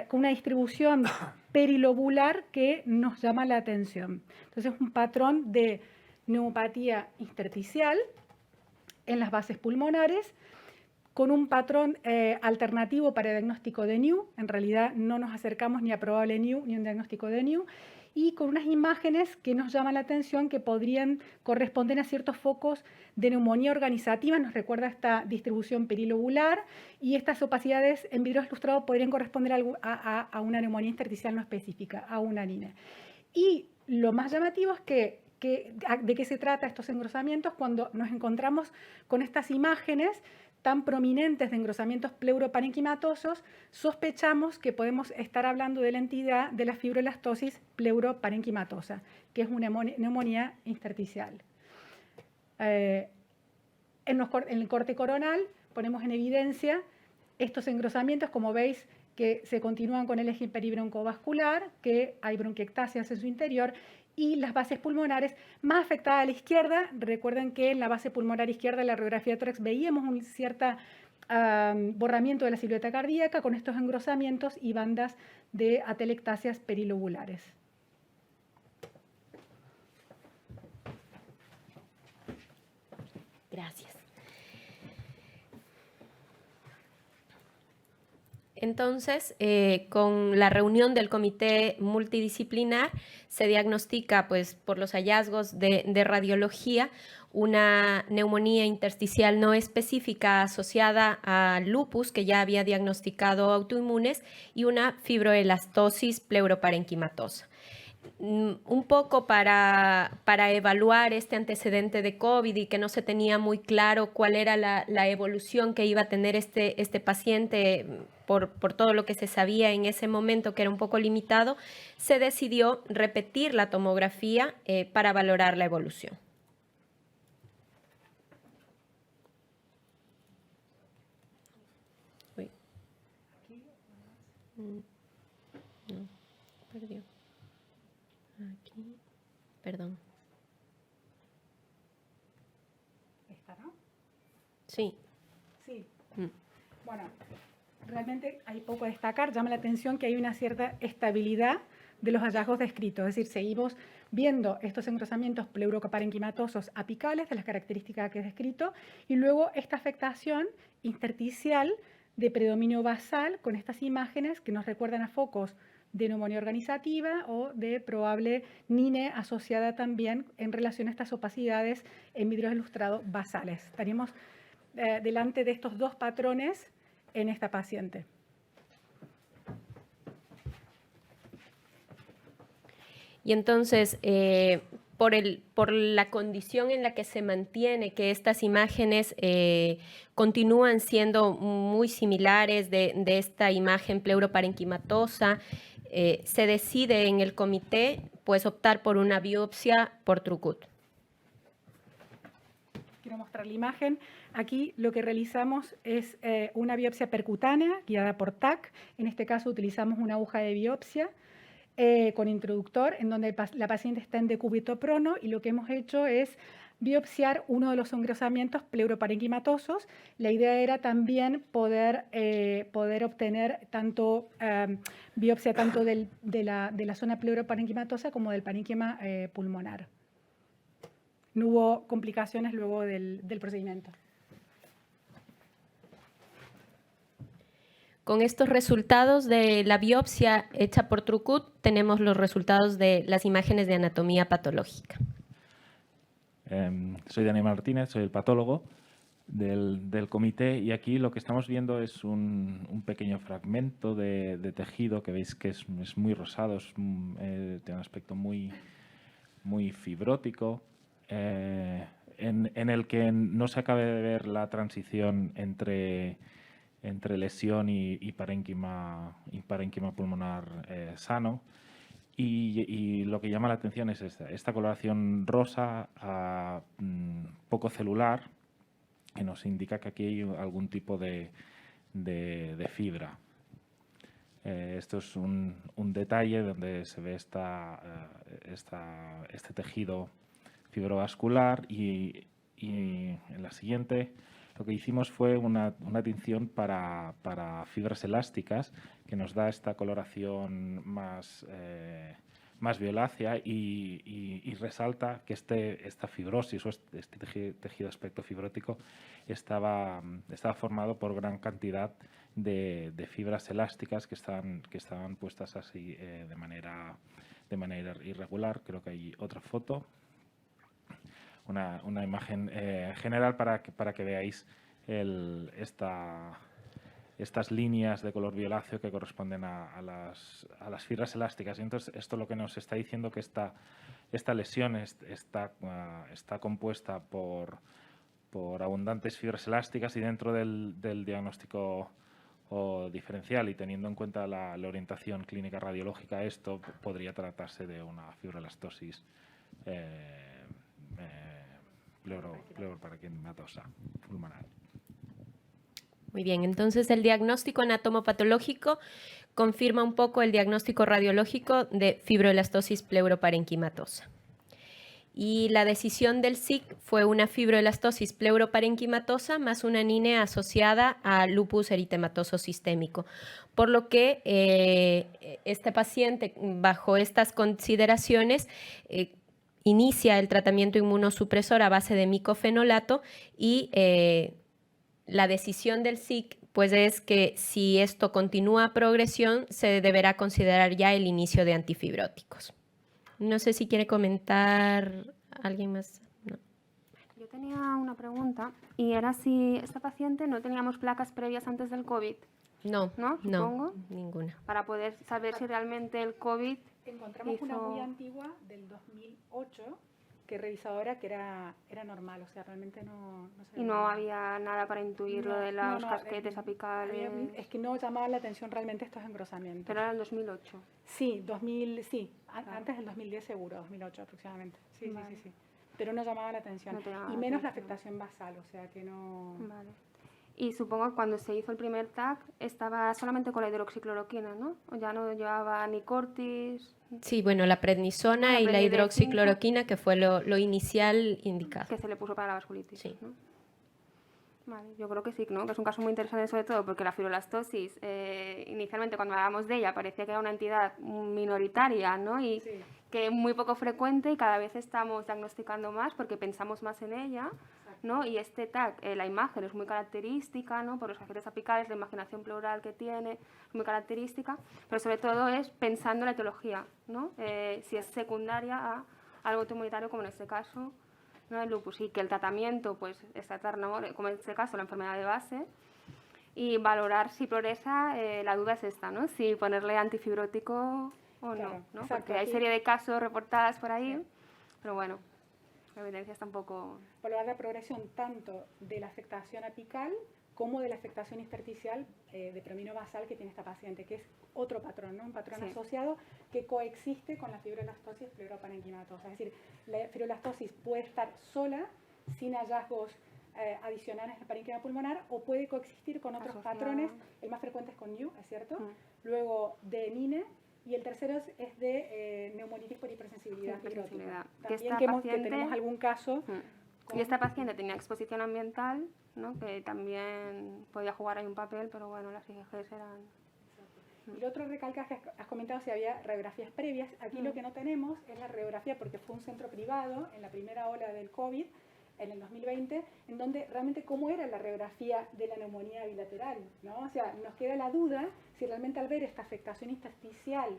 con una distribución perilobular que nos llama la atención. Entonces, un patrón de neumopatía intersticial en las bases pulmonares, con un patrón alternativo para diagnóstico de NIU. En realidad no nos acercamos ni a probable NIU ni a un diagnóstico de NIU, y con unas imágenes que nos llaman la atención que podrían corresponder a ciertos focos de neumonía organizativa. Nos recuerda esta distribución perilobular, y estas opacidades en vidrio ilustrado podrían corresponder a una neumonía intersticial no específica, a una NINE. Y lo más llamativo es de qué se trata estos engrosamientos cuando nos encontramos con estas imágenes tan prominentes de engrosamientos pleuroparenquimatosos. Sospechamos que podemos estar hablando de la entidad de la fibroelastosis pleuroparenquimatosa, que es una neumonía intersticial. En el corte coronal ponemos en evidencia estos engrosamientos, como veis, que se continúan con el eje peribroncovascular, que hay bronquiectasias en su interior, y las bases pulmonares más afectadas a la izquierda. Recuerden que en la base pulmonar izquierda, en la radiografía de tórax, veíamos un cierto borramiento de la silueta cardíaca con estos engrosamientos y bandas de atelectasias perilobulares. Gracias. Entonces, con la reunión del comité multidisciplinar se diagnostica, pues, por los hallazgos de radiología, una neumonía intersticial no específica asociada a lupus, que ya había diagnosticado autoinmunes, y una fibroelastosis pleuroparenquimatosa. Un poco para evaluar este antecedente de COVID y que no se tenía muy claro cuál era la evolución que iba a tener este paciente por todo lo que se sabía en ese momento, que era un poco limitado, se decidió repetir la tomografía para valorar la evolución. Uy. No, perdió. Aquí, perdón. ¿Esta, no? Sí. Sí. Bueno, realmente hay poco a destacar. Llama la atención que hay una cierta estabilidad de los hallazgos descritos. Es decir, seguimos viendo estos engrosamientos pleuroparenquimatosos apicales de las características que he descrito, y luego esta afectación intersticial de predominio basal con estas imágenes que nos recuerdan a focos de neumonía organizativa o de probable NINE asociada también en relación a estas opacidades en vidrio ilustrado basales. Estaríamos delante de estos dos patrones en esta paciente. Y entonces, por la condición en la que se mantiene, que estas imágenes continúan siendo muy similares de esta imagen pleuroparenquimatosa, se decide en el comité pues optar por una biopsia por Trucut. Quiero mostrar la imagen. Aquí lo que realizamos es una biopsia percutánea guiada por TAC. En este caso utilizamos una aguja de biopsia con introductor, en donde la paciente está en decúbito prono, y lo que hemos hecho es biopsiar uno de los engrosamientos pleuroparenquimatosos. La idea era también poder obtener biopsia tanto de la zona pleuroparenquimatosa como del parénquima pulmonar. No hubo complicaciones luego del procedimiento. Con estos resultados de la biopsia hecha por Trucut, tenemos los resultados de las imágenes de anatomía patológica. Soy Daniel Martínez, soy el patólogo del comité, y aquí lo que estamos viendo es un pequeño fragmento de tejido que veis que es muy rosado, tiene un aspecto muy fibrótico, en el que no se acaba de ver la transición entre lesión y parénquima pulmonar sano. Y lo que llama la atención es esta coloración rosa poco celular, que nos indica que aquí hay algún tipo de fibra. Esto es un detalle donde se ve este tejido fibrovascular, y en la siguiente lo que hicimos fue una tinción para fibras elásticas, que nos da esta coloración más violácea y resalta que esta fibrosis o este tejido aspecto fibrótico estaba formado por gran cantidad de fibras elásticas que estaban puestas así de manera irregular. Creo que hay otra foto. Una imagen general para que veáis estas líneas de color violáceo que corresponden a las fibras elásticas. Y entonces esto lo que nos está diciendo que esta lesión está compuesta por abundantes fibras elásticas, y dentro del diagnóstico diferencial, y teniendo en cuenta la orientación clínica radiológica, esto podría tratarse de una fibroelastosis pleuroparenquimatosa pulmonar. Muy bien, entonces el diagnóstico anatomopatológico confirma un poco el diagnóstico radiológico de fibroelastosis pleuroparenquimatosa. Y la decisión del SIC fue una fibroelastosis pleuroparenquimatosa más una anemia asociada a lupus eritematoso sistémico, por lo que este paciente, bajo estas consideraciones, inicia el tratamiento inmunosupresor a base de micofenolato, y la decisión del SIC pues es que si esto continúa a progresión, se deberá considerar ya el inicio de antifibróticos. No sé si quiere comentar alguien más. No. Yo tenía una pregunta, y era si esta paciente no teníamos placas previas antes del COVID. No, ¿No? Supongo. No, ninguna. Para poder saber si realmente el COVID Encontramos una muy antigua del 2008 que he revisado ahora, que era normal, o sea, realmente no se y no había nada para intuir lo de los casquetes apicales. Es que no llamaba la atención realmente estos engrosamientos. Pero era el 2008. Sí, antes del 2010 seguro, 2008 aproximadamente. Sí, vale. sí. Pero no llamaba la atención. No y menos la afectación basal, o sea que no... Vale. Y supongo que cuando se hizo el primer TAC estaba solamente con la hidroxicloroquina, ¿no? O ya no llevaba ni cortis. Sí, bueno, la prednisona y la hidroxicloroquina, que fue lo inicial indicado. Que se le puso para la vasculitis. Sí. ¿No? Vale, yo creo que sí, ¿no? Que es un caso muy interesante, sobre todo porque la fibroelastosis, inicialmente cuando hablábamos de ella, parecía que era una entidad minoritaria, ¿no? Y sí, que muy poco frecuente, y cada vez estamos diagnosticando más porque pensamos más en ella, ¿no? Y este TAC, la imagen es muy característica, ¿no? Por los casquetes apicales, la imaginación pleural que tiene, es muy característica, pero sobre todo es pensando en la etiología, ¿no? Si es secundaria a algo autoinmunitario, como en este caso, ¿no? El lupus, y que el tratamiento pues es tratar, ¿no? Como en este caso la enfermedad de base, y valorar si progresa. La duda es esta, ¿no? Si ponerle antifibrótico o claro, no, exacto, porque hay sí. serie de casos reportadas por ahí, pero bueno, la evidencia está un poco... Evaluar la progresión tanto de la afectación apical como de la afectación intersticial de predominio basal que tiene esta paciente, que es otro patrón, ¿no? Un patrón Sí. asociado que coexiste con la fibrolastosis pleuroparenquimatosa. Es decir, la fibrolastosis puede estar sola, sin hallazgos adicionales en el parénquima pulmonar, o puede coexistir con otros Asociado. patrones. El más frecuente es con NIU, ¿es cierto? Mm. Luego de NINE, y el tercero es de neumonitis por hipersensibilidad Hipersensibilidad. fibrótica. Que También esta que paciente- tenemos algún caso. Y esta paciente tenía exposición ambiental, ¿no? Que también podía jugar ahí un papel, pero bueno, las IgGs eran... Y lo otro recalcas que has comentado si había radiografías previas. Aquí lo que no tenemos es la radiografía porque fue un centro privado en la primera ola del COVID, en el 2020, en donde realmente cómo era la radiografía de la neumonía bilateral, ¿no? O sea, nos queda la duda si realmente al ver esta afectación intersticial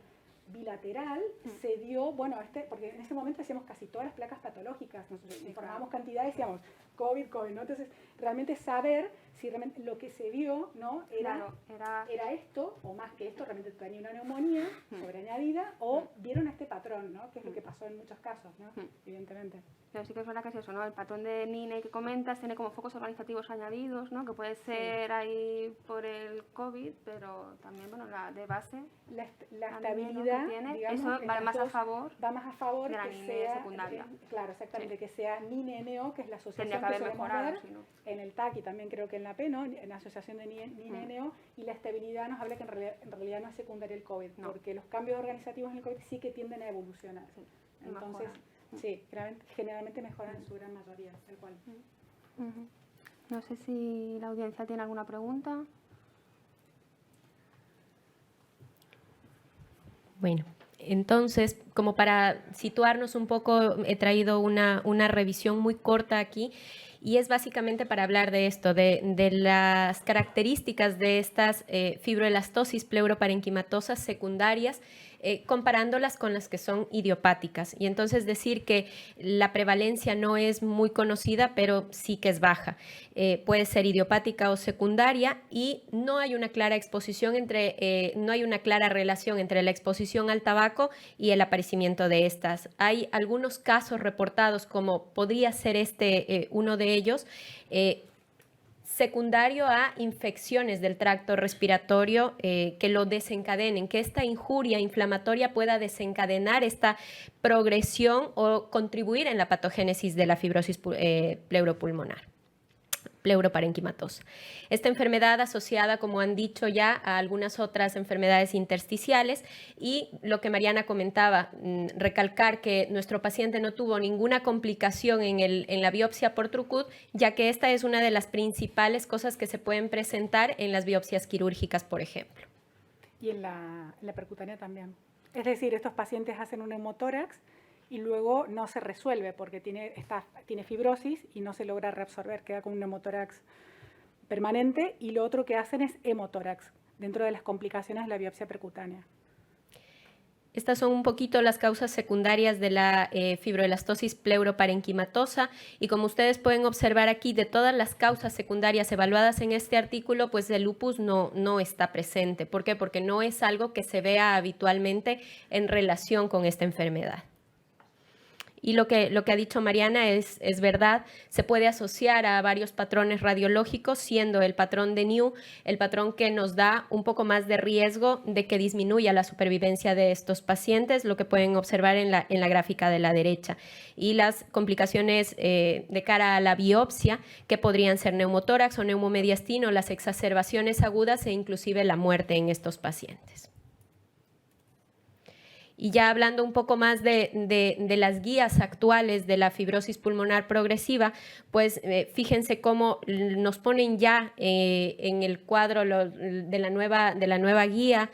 bilateral se dio, bueno, porque en ese momento hacíamos casi todas las placas patológicas, nos informábamos cantidad y decíamos COVID, ¿no? Entonces, realmente saber si realmente lo que se vio, ¿no? Claro, era esto, o más que esto, realmente tenía una neumonía sobreañadida, o vieron este patrón, ¿no? Que es lo que pasó en muchos casos, ¿no? Evidentemente. Pero sí que es verdad que es eso, ¿no? El patrón de NINE que comentas tiene como focos organizativos añadidos, ¿no? Que puede ser ahí por el COVID, pero también, bueno, la de base, la NINE, ¿no? estabilidad, que tiene, digamos, eso en va las más a dos favor va más a favor de la que NINE sea secundaria. claro, exactamente, que sea NINE-NO, que es la asociación Tendría que haber solemos mejorado, ver si no. en el TAC y también creo que en la P, ¿no? En la asociación de NINE-NO, y la estabilidad nos habla que en realidad no es secundaria el COVID, No. porque los cambios organizativos en el COVID sí que tienden a evolucionar. y Entonces, mejoran. sí, generalmente mejoran en su gran mayoría, tal cual. Ujú. No sé si la audiencia tiene alguna pregunta. Bueno, entonces, como para situarnos un poco, he traído una revisión muy corta aquí y es básicamente para hablar de esto, de las características de estas fibroelastosis pleuroparenquimatosas secundarias, comparándolas con las que son idiopáticas. Y entonces decir que la prevalencia no es muy conocida, pero sí que es baja. Puede ser idiopática o secundaria y no hay una clara exposición no hay una clara relación entre la exposición al tabaco y el aparecimiento de estas. Hay algunos casos reportados, como podría ser uno de ellos, secundario a infecciones del tracto respiratorio que lo desencadenen, que esta injuria inflamatoria pueda desencadenar esta progresión o contribuir en la patogénesis de la fibrosis pleuroparenquimatosa. Esta enfermedad asociada, como han dicho ya, a algunas otras enfermedades intersticiales, y lo que Mariana comentaba, recalcar que nuestro paciente no tuvo ninguna complicación en la biopsia por Trucut, ya que esta es una de las principales cosas que se pueden presentar en las biopsias quirúrgicas, por ejemplo. Y en la percutánea también. Es decir, estos pacientes hacen un hemotórax y luego no se resuelve porque tiene fibrosis y no se logra reabsorber, queda con un hemotórax permanente, y lo otro que hacen es hemotórax dentro de las complicaciones de la biopsia percutánea. Estas son un poquito las causas secundarias de la fibroelastosis pleuroparenquimatosa, y como ustedes pueden observar aquí, de todas las causas secundarias evaluadas en este artículo, pues el lupus no está presente. ¿Por qué? Porque no es algo que se vea habitualmente en relación con esta enfermedad. Y lo que ha dicho Mariana es verdad, se puede asociar a varios patrones radiológicos, siendo el patrón de NIU el patrón que nos da un poco más de riesgo de que disminuya la supervivencia de estos pacientes, lo que pueden observar en la gráfica de la derecha. Y las complicaciones de cara a la biopsia, que podrían ser neumotórax o neumomediastino, las exacerbaciones agudas e inclusive la muerte en estos pacientes. Y ya hablando un poco más de las guías actuales de la fibrosis pulmonar progresiva, pues fíjense cómo nos ponen ya en el cuadro de la nueva guía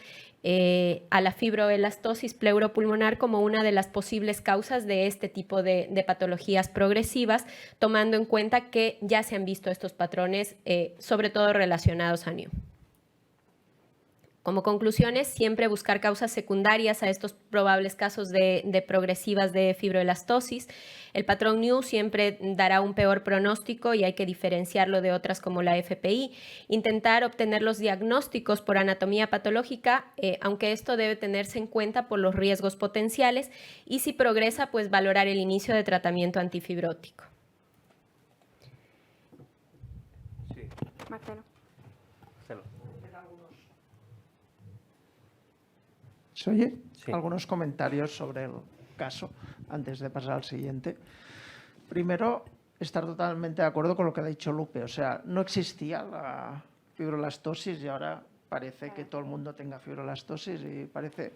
a la fibroelastosis pleuropulmonar como una de las posibles causas de este tipo de patologías progresivas, tomando en cuenta que ya se han visto estos patrones, sobre todo relacionados a NIU. Como conclusiones, siempre buscar causas secundarias a estos probables casos de progresivas de fibroelastosis. El patrón New siempre dará un peor pronóstico y hay que diferenciarlo de otras como la FPI. Intentar obtener los diagnósticos por anatomía patológica, aunque esto debe tenerse en cuenta por los riesgos potenciales, y si progresa, pues valorar el inicio de tratamiento antifibrótico. Sí. Marcelo. ¿Se oye? Sí. Algunos comentarios sobre el caso antes de pasar al siguiente. Primero, estar totalmente de acuerdo con lo que ha dicho Lupe. O sea, no existía la fibroelastosis y ahora parece que todo el mundo tenga fibroelastosis y parece...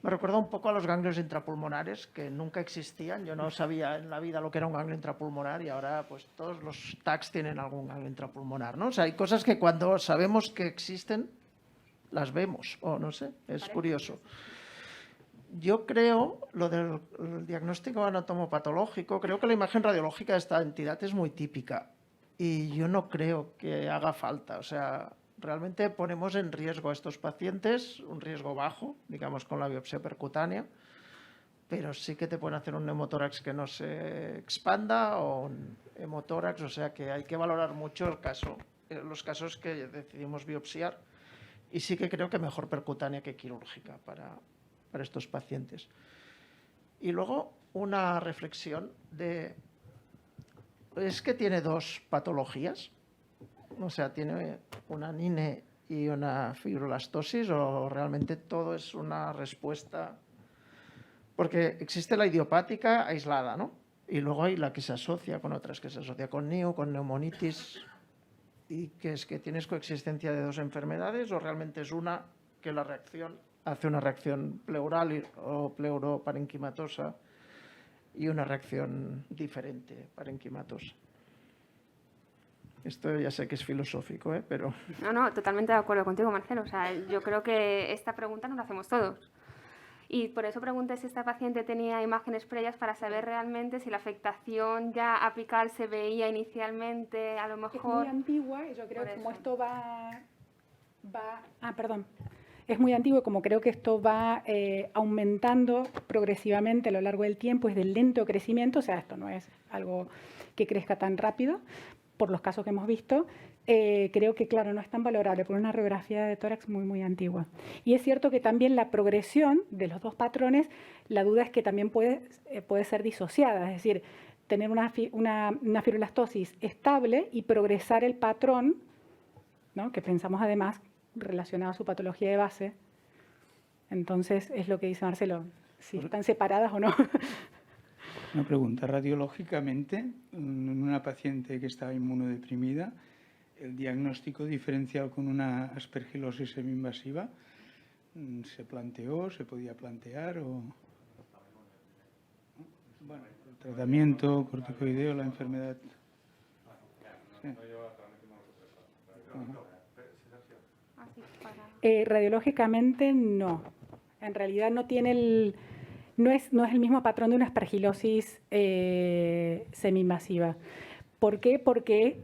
Me recuerda un poco a los ganglios intrapulmonares que nunca existían. Yo no sabía en la vida lo que era un ganglio intrapulmonar y ahora pues todos los TACs tienen algún ganglio intrapulmonar, ¿no? O sea, hay cosas que cuando sabemos que existen las vemos, o no sé, es curioso. Yo creo, lo del diagnóstico anatomopatológico, creo que la imagen radiológica de esta entidad es muy típica y yo no creo que haga falta. O sea, realmente ponemos en riesgo a estos pacientes, un riesgo bajo, digamos con la biopsia percutánea, pero sí que te pueden hacer un neumotórax que no se expanda o un hemotórax, o sea que hay que valorar mucho el caso, los casos que decidimos biopsiar. Y sí que creo que mejor percutánea que quirúrgica para estos pacientes. Y luego una reflexión de... ¿Es que tiene dos patologías? O sea, ¿tiene una NINE y una fibroelastosis o realmente todo es una respuesta? Porque existe la idiopática aislada, ¿no? Y luego hay la que se asocia con otras, que se asocia con NIU, con neumonitis... ¿Y que es que tienes coexistencia de dos enfermedades o realmente es una que la reacción hace una reacción pleural o pleuroparenquimatosa y una reacción diferente parenquimatosa? Esto ya sé que es filosófico, pero... No, totalmente de acuerdo contigo, Marcelo. O sea, yo creo que esta pregunta nos la hacemos todos. Y por eso pregunté si esta paciente tenía imágenes previas para saber realmente si la afectación ya apical se veía inicialmente, a lo mejor... Es muy antigua y yo creo que como esto es muy antiguo, como creo que esto va aumentando progresivamente a lo largo del tiempo, es de lento crecimiento, o sea, esto no es algo que crezca tan rápido, por los casos que hemos visto, creo que, claro, no es tan valorable por una radiografía de tórax muy, muy antigua. Y es cierto que también la progresión de los dos patrones, la duda es que también puede ser disociada, es decir, tener una fibroelastosis estable y progresar el patrón, ¿no? Que pensamos además relacionado a su patología de base. Entonces, es lo que dice Marcelo, si están separadas o no. Una pregunta, radiológicamente, en una paciente que estaba inmunodeprimida, ¿el diagnóstico diferencial con una aspergilosis semi-invasiva se planteó, se podía plantear? O... Bueno, el tratamiento corticoideo, la enfermedad... Sí. Radiológicamente no. En realidad no tiene no es el mismo patrón de una aspergilosis semi-invasiva. ¿Por qué? Porque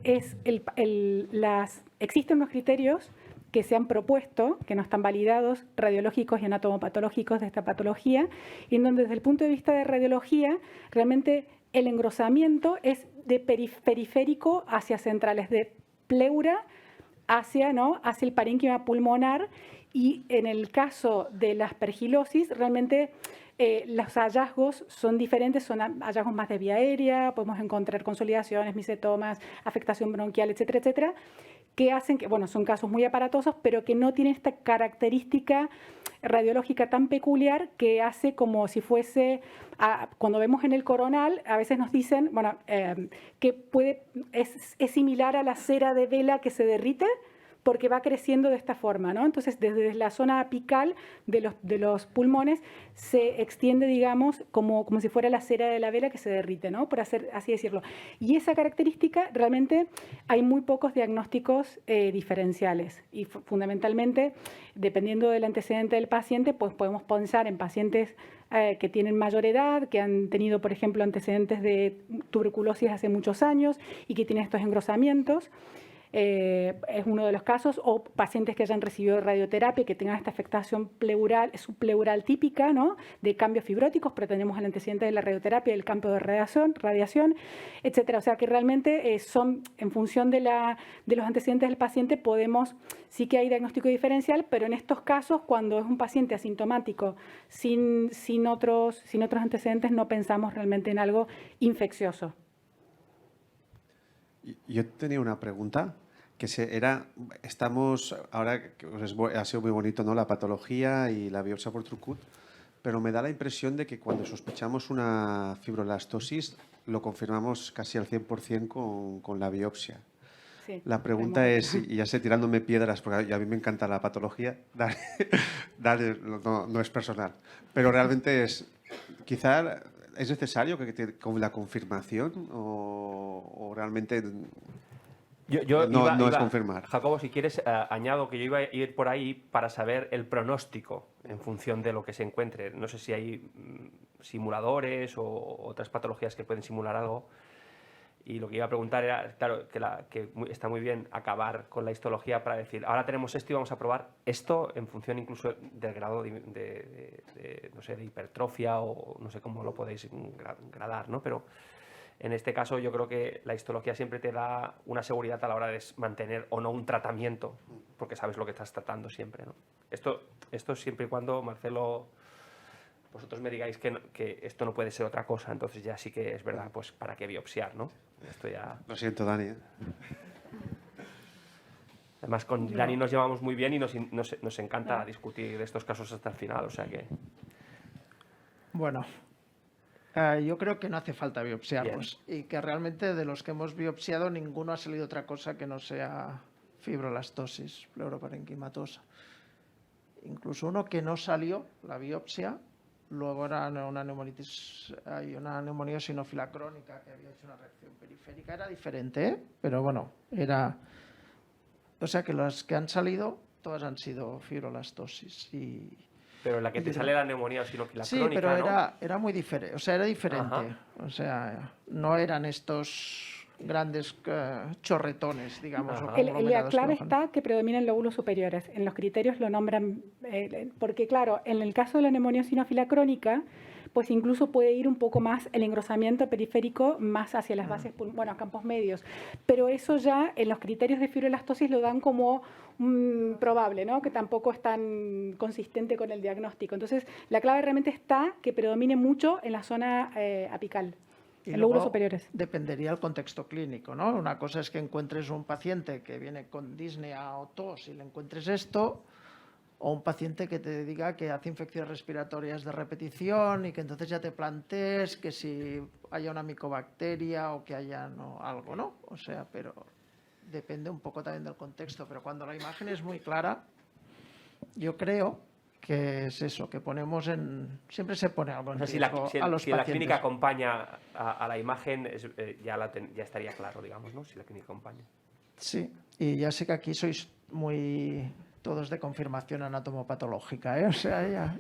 existen unos criterios que se han propuesto, que no están validados, radiológicos y anatomopatológicos de esta patología, y en donde desde el punto de vista de radiología, realmente el engrosamiento es de periférico hacia centrales, de pleura hacia el parénquima pulmonar, y en el caso de la aspergilosis, realmente los hallazgos son diferentes, son hallazgos más de vía aérea, podemos encontrar consolidaciones, misetomas, afectación bronquial, etcétera, etcétera, que hacen que, bueno, son casos muy aparatosos, pero que no tienen esta característica radiológica tan peculiar que hace como si fuese, cuando vemos en el coronal, a veces nos dicen, bueno, que es similar a la cera de vela que se derrite, porque va creciendo de esta forma, ¿no? Entonces, desde la zona apical de los pulmones se extiende, digamos, como si fuera la cera de la vela que se derrite, ¿no? Por así decirlo. Y esa característica, realmente, hay muy pocos diagnósticos diferenciales. Y fundamentalmente, dependiendo del antecedente del paciente, pues podemos pensar en pacientes que tienen mayor edad, que han tenido, por ejemplo, antecedentes de tuberculosis hace muchos años y que tienen estos engrosamientos. es uno de los casos, o pacientes que hayan recibido radioterapia que tengan esta afectación pleural, subpleural típica, ¿no?, de cambios fibróticos, pero tenemos el antecedente de la radioterapia, del campo de radiación, etcétera. O sea que realmente son, en función de los antecedentes del paciente, sí que hay diagnóstico diferencial, pero en estos casos, cuando es un paciente asintomático sin otros antecedentes, no pensamos realmente en algo infeccioso. Yo tenía una pregunta, que ahora ha sido muy bonito, ¿no?, la patología y la biopsia por Trucut, pero me da la impresión de que cuando sospechamos una fibrolastosis lo confirmamos casi al 100% con la biopsia. Sí, la pregunta es, y ya sé tirándome piedras, porque a mí me encanta la patología, no es personal, pero realmente quizá es necesario con la confirmación o realmente no es confirmar. Jacobo, si quieres, añado que yo iba a ir por ahí para saber el pronóstico en función de lo que se encuentre. No sé si hay simuladores o otras patologías que pueden simular algo. Y lo que iba a preguntar era, claro, que está muy bien acabar con la histología para decir, ahora tenemos esto y vamos a probar esto en función incluso del grado no sé, de hipertrofia o no sé cómo lo podéis gradar, ¿no? Pero en este caso yo creo que la histología siempre te da una seguridad a la hora de mantener o no un tratamiento, porque sabes lo que estás tratando siempre, ¿no? Esto siempre y cuando, Marcelo, vosotros me digáis que esto no puede ser otra cosa, entonces ya sí que es verdad, pues para qué biopsiar, ¿no? Esto ya... Lo siento, Dani. Además, con Dani nos llevamos muy bien y nos encanta discutir estos casos hasta el final, o sea que... Bueno, yo creo que no hace falta biopsiarlos y que realmente de los que hemos biopsiado ninguno ha salido otra cosa que no sea fibrolastosis pleuroparenquimatosa. Incluso uno que no salió, la biopsia, luego era una neumonitis, hay una neumonía eosinófila crónica que había hecho una reacción periférica, era diferente, pero bueno, o sea que las que han salido, todas han sido fibrolastosis. Pero la que te sale la neumonía eosinófila sí, crónica, pero ¿no? era muy diferente, o sea, era diferente. Ajá. O sea, no eran estos grandes chorretones, digamos. La clave está que predominan lóbulos superiores. En los criterios lo nombran, porque claro, en el caso de la neumonía eosinófila crónica, pues incluso puede ir un poco más el engrosamiento periférico más hacia las bases, bueno, a campos medios. Pero eso ya en los criterios de fibrolastosis lo dan como probable, ¿no?, que tampoco es tan consistente con el diagnóstico. Entonces, la clave realmente está que predomine mucho en la zona apical. Y en lóbulos superiores. Dependería del contexto clínico, ¿no? Una cosa es que encuentres un paciente que viene con disnea o tos y le encuentres esto, o un paciente que te diga que hace infecciones respiratorias de repetición y que entonces ya te plantees que si haya una micobacteria o que haya algo, ¿no? O sea, pero depende un poco también del contexto. Pero cuando la imagen es muy clara, yo creo que es eso, que ponemos siempre se pone algo en riesgo a los pacientes. Si la clínica acompaña a la imagen, ya estaría claro, digamos, ¿no? Si la clínica acompaña. Sí, y ya sé que aquí sois muy todos de confirmación anatomopatológica, ¿eh? O sea, ya...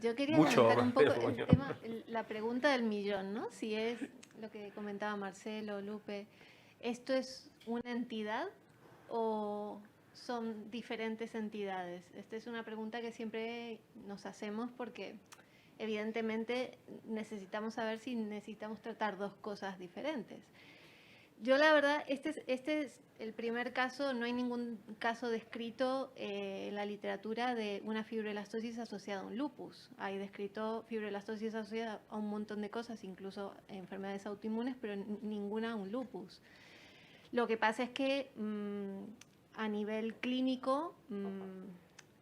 Yo quería comentar un poco el tema, la pregunta del millón, ¿no? Si es lo que comentaba Marcelo, Lupe, ¿esto es una entidad o son diferentes entidades? Esta es una pregunta que siempre nos hacemos porque evidentemente necesitamos saber si necesitamos tratar dos cosas diferentes. Yo la verdad, este es el primer caso, no hay ningún caso descrito en la literatura de una fibroelastosis asociada a un lupus. Hay descrito fibroelastosis asociada a un montón de cosas, incluso enfermedades autoinmunes, pero ninguna a un lupus. Lo que pasa es que a nivel clínico...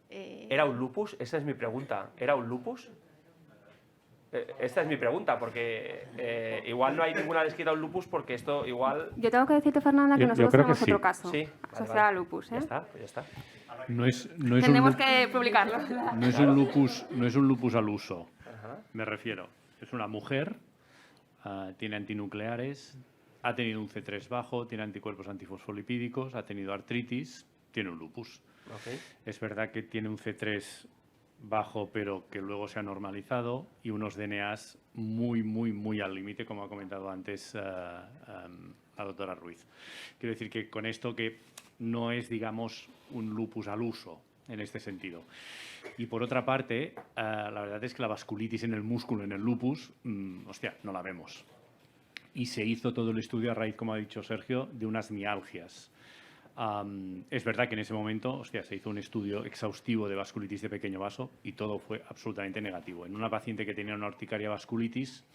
¿Era un lupus? Esa es mi pregunta. ¿Era un lupus? Esta es mi pregunta, porque igual no hay ninguna descrita a un lupus, porque esto igual... Yo tengo que decirte, Fernanda, que nosotros tenemos otro caso asociado al lupus. Ya está, pues ya está. Tenemos que publicarlo. No es un lupus al uso, me refiero. Es una mujer, tiene antinucleares, ha tenido un C3 bajo, tiene anticuerpos antifosfolipídicos, ha tenido artritis, tiene un lupus. Okay. Es verdad que tiene un C3 bajo, pero que luego se ha normalizado, y unos DNAs muy al límite, como ha comentado antes la doctora Ruiz. Quiero decir que con esto que no es, digamos, un lupus al uso en este sentido. Y por otra parte, la verdad es que la vasculitis en el músculo, en el lupus, hostia, no la vemos. Y se hizo todo el estudio a raíz, como ha dicho Sergio, de unas mialgias. Es verdad que en ese momento, hostia, se hizo un estudio exhaustivo de vasculitis de pequeño vaso y todo fue absolutamente negativo. En una paciente que tenía una urticaria vasculitis,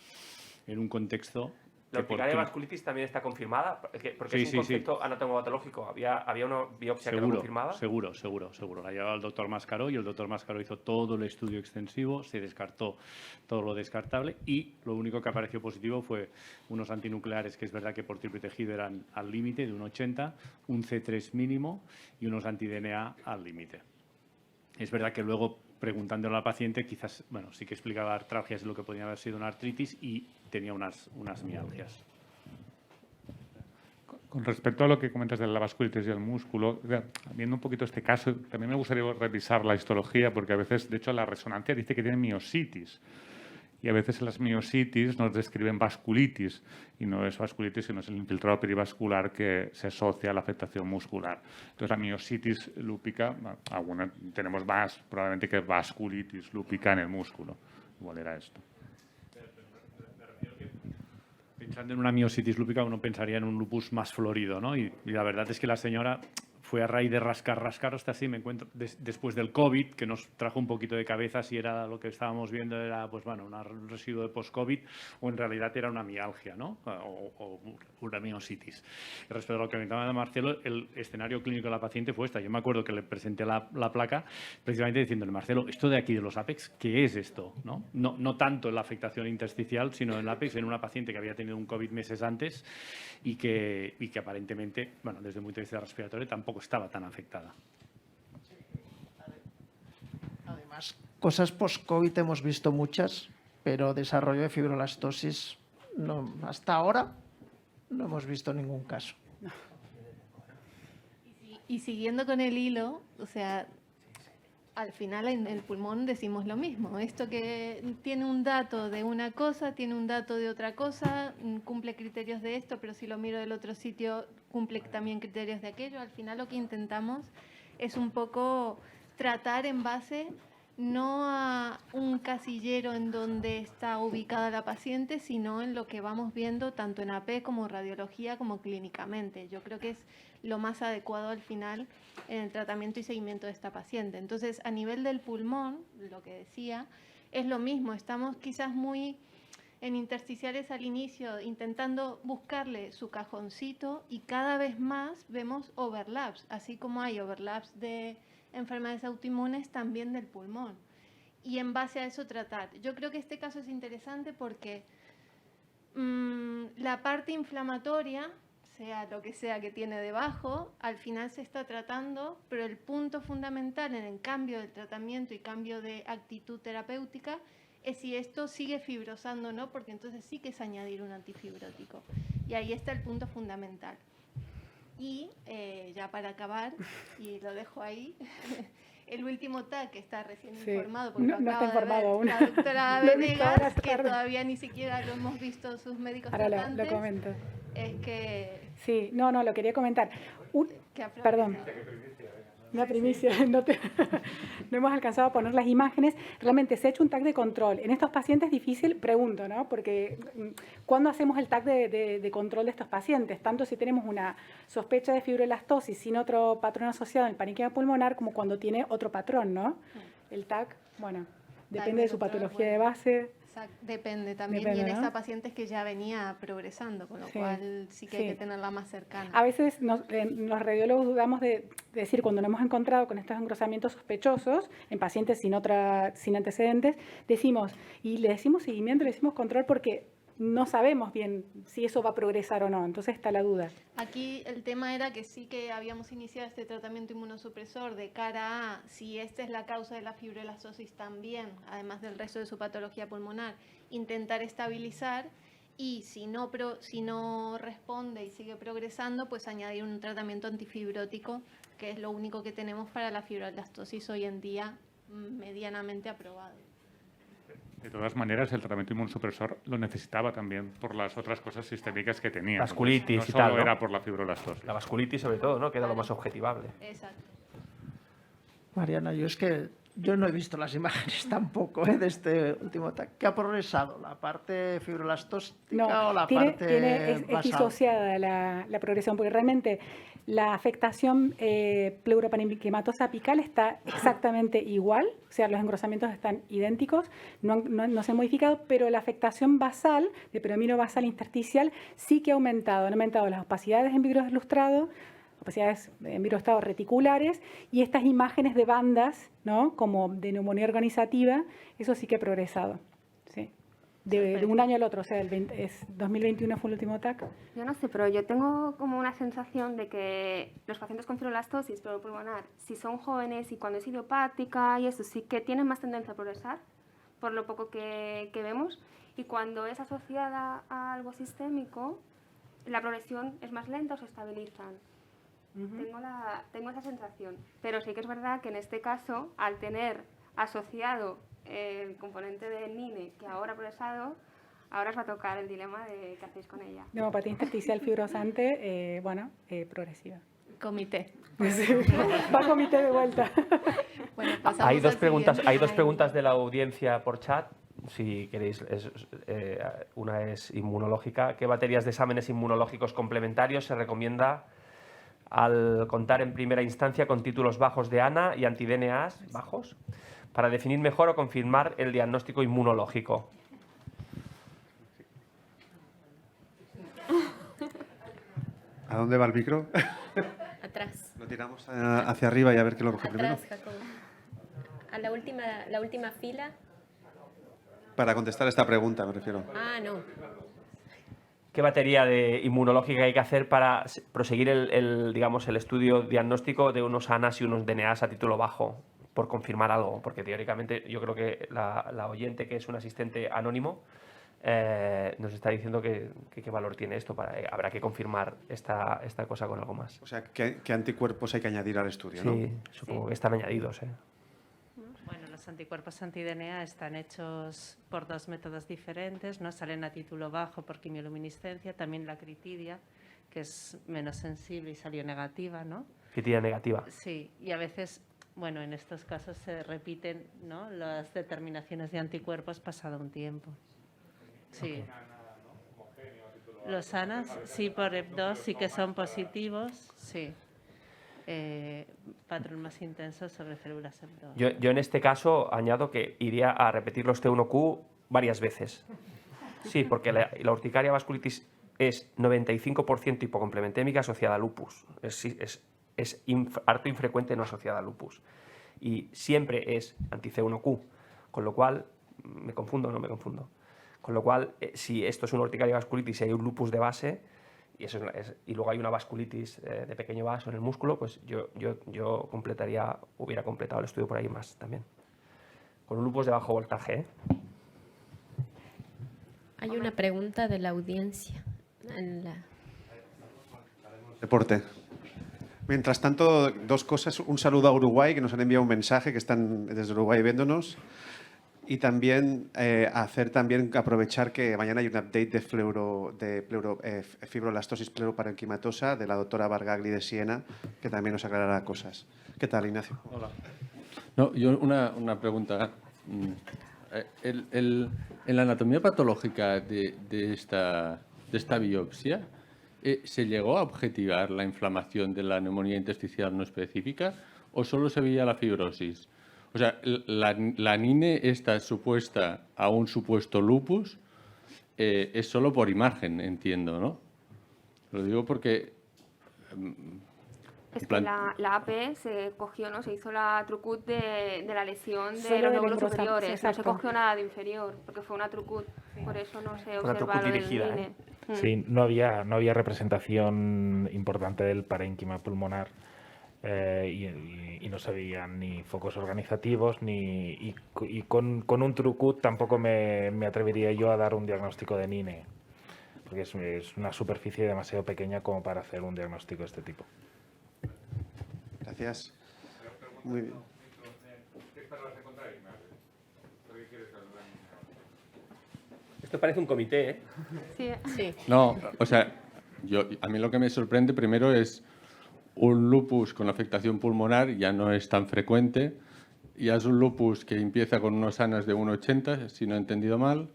en un contexto... ¿La urticaria vasculitis también está confirmada? Porque sí, es un concepto anatomopatológico. ¿Había una biopsia que lo confirmaba? Seguro. La llevaba el doctor Mascaró y el doctor Mascaró hizo todo el estudio extensivo, se descartó todo lo descartable y lo único que apareció positivo fue unos antinucleares que es verdad que por triple tejido eran al límite de un 80, un C3 mínimo y unos anti-DNA al límite. Es verdad que luego, preguntándole a la paciente, quizás, bueno, sí que explicaba artralgias de lo que podía haber sido una artritis y tenía unas mialgias. Con respecto a lo que comentas de la vasculitis y el músculo, viendo un poquito este caso, también me gustaría revisar la histología, porque a veces, de hecho, la resonancia dice que tiene miositis. Y a veces en las miositis nos describen vasculitis, y no es vasculitis, sino es el infiltrado perivascular que se asocia a la afectación muscular. Entonces, la miositis lúpica, alguna tenemos más probablemente que vasculitis lúpica en el músculo. Igual era esto. Pensando en una miositis lúpica, uno pensaría en un lupus más florido, ¿no? Y la verdad es que la señora fue a raíz de rascar, hasta así, me encuentro después del COVID, que nos trajo un poquito de cabeza si era lo que estábamos viendo, era pues bueno, un residuo de post-COVID o en realidad era una mialgia, ¿no? O una miositis. Y respecto a lo que comentaba de Marcelo, el escenario clínico de la paciente fue esta. Yo me acuerdo que le presenté la placa precisamente diciéndole, Marcelo, esto de aquí de los APEX, ¿qué es esto? No tanto en la afectación intersticial, sino en el APEX, en una paciente que había tenido un COVID meses antes y que aparentemente, bueno, desde el punto de vista respiratorio tampoco estaba tan afectada. Además, cosas post-COVID hemos visto muchas, pero desarrollo de fibrolastosis, no, hasta ahora no hemos visto ningún caso. Y siguiendo con el hilo, o sea, al final en el pulmón decimos lo mismo. Esto que tiene un dato de una cosa, tiene un dato de otra cosa, cumple criterios de esto, pero si lo miro del otro sitio, cumple también criterios de aquello. Al final lo que intentamos es un poco tratar en base no a un casillero en donde está ubicada la paciente, sino en lo que vamos viendo tanto en AP como radiología como clínicamente. Yo creo que es lo más adecuado al final en el tratamiento y seguimiento de esta paciente. Entonces, a nivel del pulmón, lo que decía, es lo mismo. Estamos quizás muy en intersticiales al inicio, intentando buscarle su cajoncito y cada vez más vemos overlaps, así como hay overlaps de enfermedades autoinmunes, también del pulmón. Y en base a eso tratar. Yo creo que este caso es interesante porque la parte inflamatoria, sea lo que sea que tiene debajo, al final se está tratando, pero el punto fundamental en el cambio del tratamiento y cambio de actitud terapéutica es si esto sigue fibrosando o no, porque entonces sí que es añadir un antifibrótico. Y ahí está el punto fundamental. Y ya para acabar, y lo dejo ahí, el último TAC que está recién informado, porque no está informado aún. la doctora Venegas, que todavía ni siquiera lo hemos visto sus médicos ahora tratantes, lo comento. Es que... Sí, no, lo quería comentar. Perdón. Una primicia, no hemos alcanzado a poner las imágenes. Realmente se ha hecho un TAC de control. En estos pacientes es difícil, pregunto, ¿no? Porque ¿cuándo hacemos el TAC de control de estos pacientes? Tanto si tenemos una sospecha de fibroelastosis sin otro patrón asociado en el parénquima pulmonar, como cuando tiene otro patrón, ¿no? El TAC, bueno, depende de su patología de base. Depende también, Depende, y en ¿no? esta paciente es que ya venía progresando, con lo cual sí que hay que tenerla más cercana. A veces los radiólogos dudamos de decir, cuando nos hemos encontrado con estos engrosamientos sospechosos en pacientes sin antecedentes, le decimos seguimiento, le decimos control porque no sabemos bien si eso va a progresar o no, entonces está la duda. Aquí el tema era que sí que habíamos iniciado este tratamiento inmunosupresor de cara a si esta es la causa de la fibroelastosis también, además del resto de su patología pulmonar, intentar estabilizar y si no responde y sigue progresando, pues añadir un tratamiento antifibrótico, que es lo único que tenemos para la fibroelastosis hoy en día medianamente aprobado. De todas maneras, el tratamiento inmunosupresor lo necesitaba también por las otras cosas sistémicas que tenía. Vasculitis no y tal, solo ¿no? era por la fibrolastosis. La vasculitis, sobre todo, ¿no? Que era lo más objetivable. Exacto. Mariana, yo no he visto las imágenes tampoco de este último TAC. ¿Qué ha progresado? ¿La parte fibrolastóstica o la parte es basal? disociada la progresión, porque realmente la afectación pleuroparenquimatosa apical está exactamente igual, o sea, los engrosamientos están idénticos, no se han modificado, pero la afectación basal, de predomino basal intersticial, sí que ha aumentado. Han aumentado las opacidades en vidrio lustrado, opacidades en viroestados reticulares, y estas imágenes de bandas, ¿no?, como de neumonía organizativa, eso sí que ha progresado, ¿sí? De un año al otro, o sea, 2021 fue el último TAC. Yo no sé, pero yo tengo como una sensación de que los pacientes con fibrolastosis pleuropulmonar, si son jóvenes y cuando es idiopática y eso, sí que tienen más tendencia a progresar, por lo poco que vemos, y cuando es asociada a algo sistémico, la progresión es más lenta o se estabilizan. Tengo esa sensación, pero sí que es verdad que en este caso, al tener asociado el componente de NINE que ahora ha progresado, ahora os va a tocar el dilema de qué hacéis con ella. Neumopatía intersticial fibrosante, progresiva. Comité. Va a comité de vuelta. Bueno, Hay dos preguntas de la audiencia por chat. Si queréis, una es inmunológica. ¿Qué baterías de exámenes inmunológicos complementarios se recomienda al contar en primera instancia con títulos bajos de ANA y anti-DNAs bajos para definir mejor o confirmar el diagnóstico inmunológico? ¿A dónde va el micro? Atrás. Lo tiramos hacia arriba y a ver qué lo coge primero. Atrás, Jacobo. A la última fila. Para contestar esta pregunta, me refiero. Ah, no. ¿Qué batería inmunológica hay que hacer para proseguir el estudio diagnóstico de unos ANAs y unos DNAs a título bajo, por confirmar algo? Porque teóricamente yo creo que la oyente, que es un asistente anónimo, nos está diciendo qué valor tiene esto. Habrá que confirmar esta cosa con algo más. O sea, ¿qué anticuerpos hay que añadir al estudio? Sí, ¿no? supongo que están añadidos. Bueno, los anticuerpos anti-DNA están hechos por dos métodos diferentes, ¿no? Salen a título bajo por quimioluminiscencia, también la critidia, que es menos sensible y salió negativa, ¿no? Critidia negativa. Sí, y a veces, bueno, en estos casos se repiten, ¿no?, las determinaciones de anticuerpos pasado un tiempo. Sí. Los ANAs, sí, por EP2 sí que son positivos, sí. Patrón más intenso sobre células EP2. Yo en este caso añado que iría a repetir los T1Q varias veces. Sí, porque la urticaria vasculitis es 95% hipocomplementémica asociada a lupus. Es harto infrecuente no asociada a lupus. Y siempre es anti-C1Q, con lo cual, ¿me confundo o no me confundo? Con lo cual, si esto es una urticaria vasculitis y hay un lupus de base, y luego hay una vasculitis de pequeño vaso en el músculo, pues yo hubiera completado el estudio por ahí más también. Con un lupus de bajo voltaje. Hay una pregunta de la audiencia. Deporte. Mientras tanto, dos cosas. Un saludo a Uruguay, que nos han enviado un mensaje, que están desde Uruguay viéndonos. Y también aprovechar que mañana hay un update de fibrolastosis pleuroparenquimatosa de la doctora Bargagli de Siena, que también nos aclarará cosas. ¿Qué tal, Ignacio? Hola. No, yo una pregunta. En la anatomía patológica de esta biopsia, ¿se llegó a objetivar la inflamación de la neumonía intersticial no específica o solo se veía la fibrosis? O sea, la NINE esta supuesta a un supuesto lupus es solo por imagen, entiendo, ¿no? Lo digo porque... Es que la AP se cogió, ¿no? Se hizo la trucut de la lesión de Solo los del lóbulos engrosamiento, superiores. No se exacto. cogió nada de inferior, porque fue una trucut. Por eso no se Una observa trucut lo del dirigida, NINE. Sí, no había representación importante del parénquima pulmonar. Y no se veían ni focos organizativos y con un trucut tampoco me atrevería yo a dar un diagnóstico de NINE, porque es una superficie demasiado pequeña como para hacer un diagnóstico de este tipo. Gracias. Muy bien. Esto parece un comité, ¿eh? Sí. Sí. No, o sea, a mí lo que me sorprende primero es un lupus con afectación pulmonar, ya no es tan frecuente. Ya es un lupus que empieza con unos ANAs de 1,80, si no he entendido mal,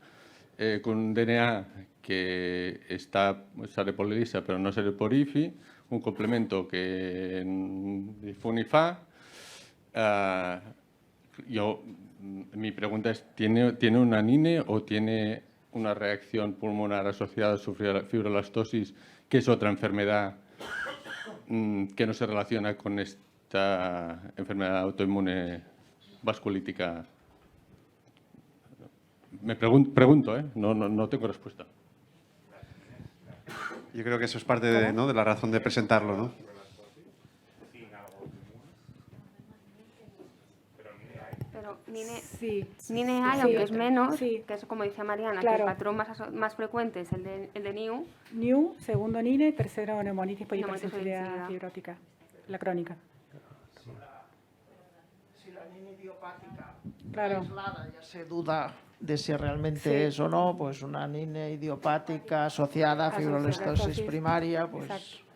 con un DNA que sale por ELISA pero no sale por IFI, un complemento que de FUNIFA. Mi pregunta es, ¿tiene una NINE o tiene una reacción pulmonar asociada a su fibrolastosis, que es otra enfermedad que no se relaciona con esta enfermedad autoinmune vasculítica? Me pregunto, ¿eh? No tengo respuesta. Yo creo que eso es parte de la razón de presentarlo, ¿no? Pero NINE Sí, hay, aunque es menos, sí. que es como dice Mariana, Claro. que el patrón más frecuente es el de NIU. NIU, segundo NINE, tercero neumonitis por Neumonitis hipersensibilidad polisensibilidad. fibrótica, la crónica. Si la NINE idiopática Claro. aislada ya se duda de si realmente Sí. es o no, pues una NINE idiopática asociada a fibrolastosis primaria, pues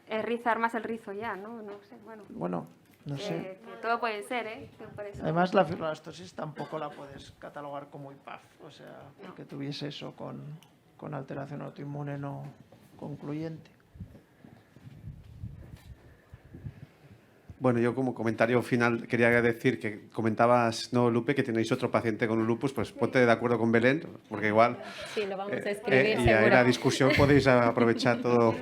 Es rizar más el rizo ya, ¿no? No sé, bueno, no sé. que todo puede ser, ¿eh? Que por eso- Además, la fibrolastosis tampoco la puedes catalogar como IPAF, o sea, que tuviese eso con alteración autoinmune no concluyente. Bueno, yo como comentario final quería decir que comentabas, no, Lupe, que tenéis otro paciente con un lupus, pues ponte de acuerdo con Belén, porque igual... Sí, lo vamos a escribir, y ahí seguro. la discusión podéis aprovechar todo.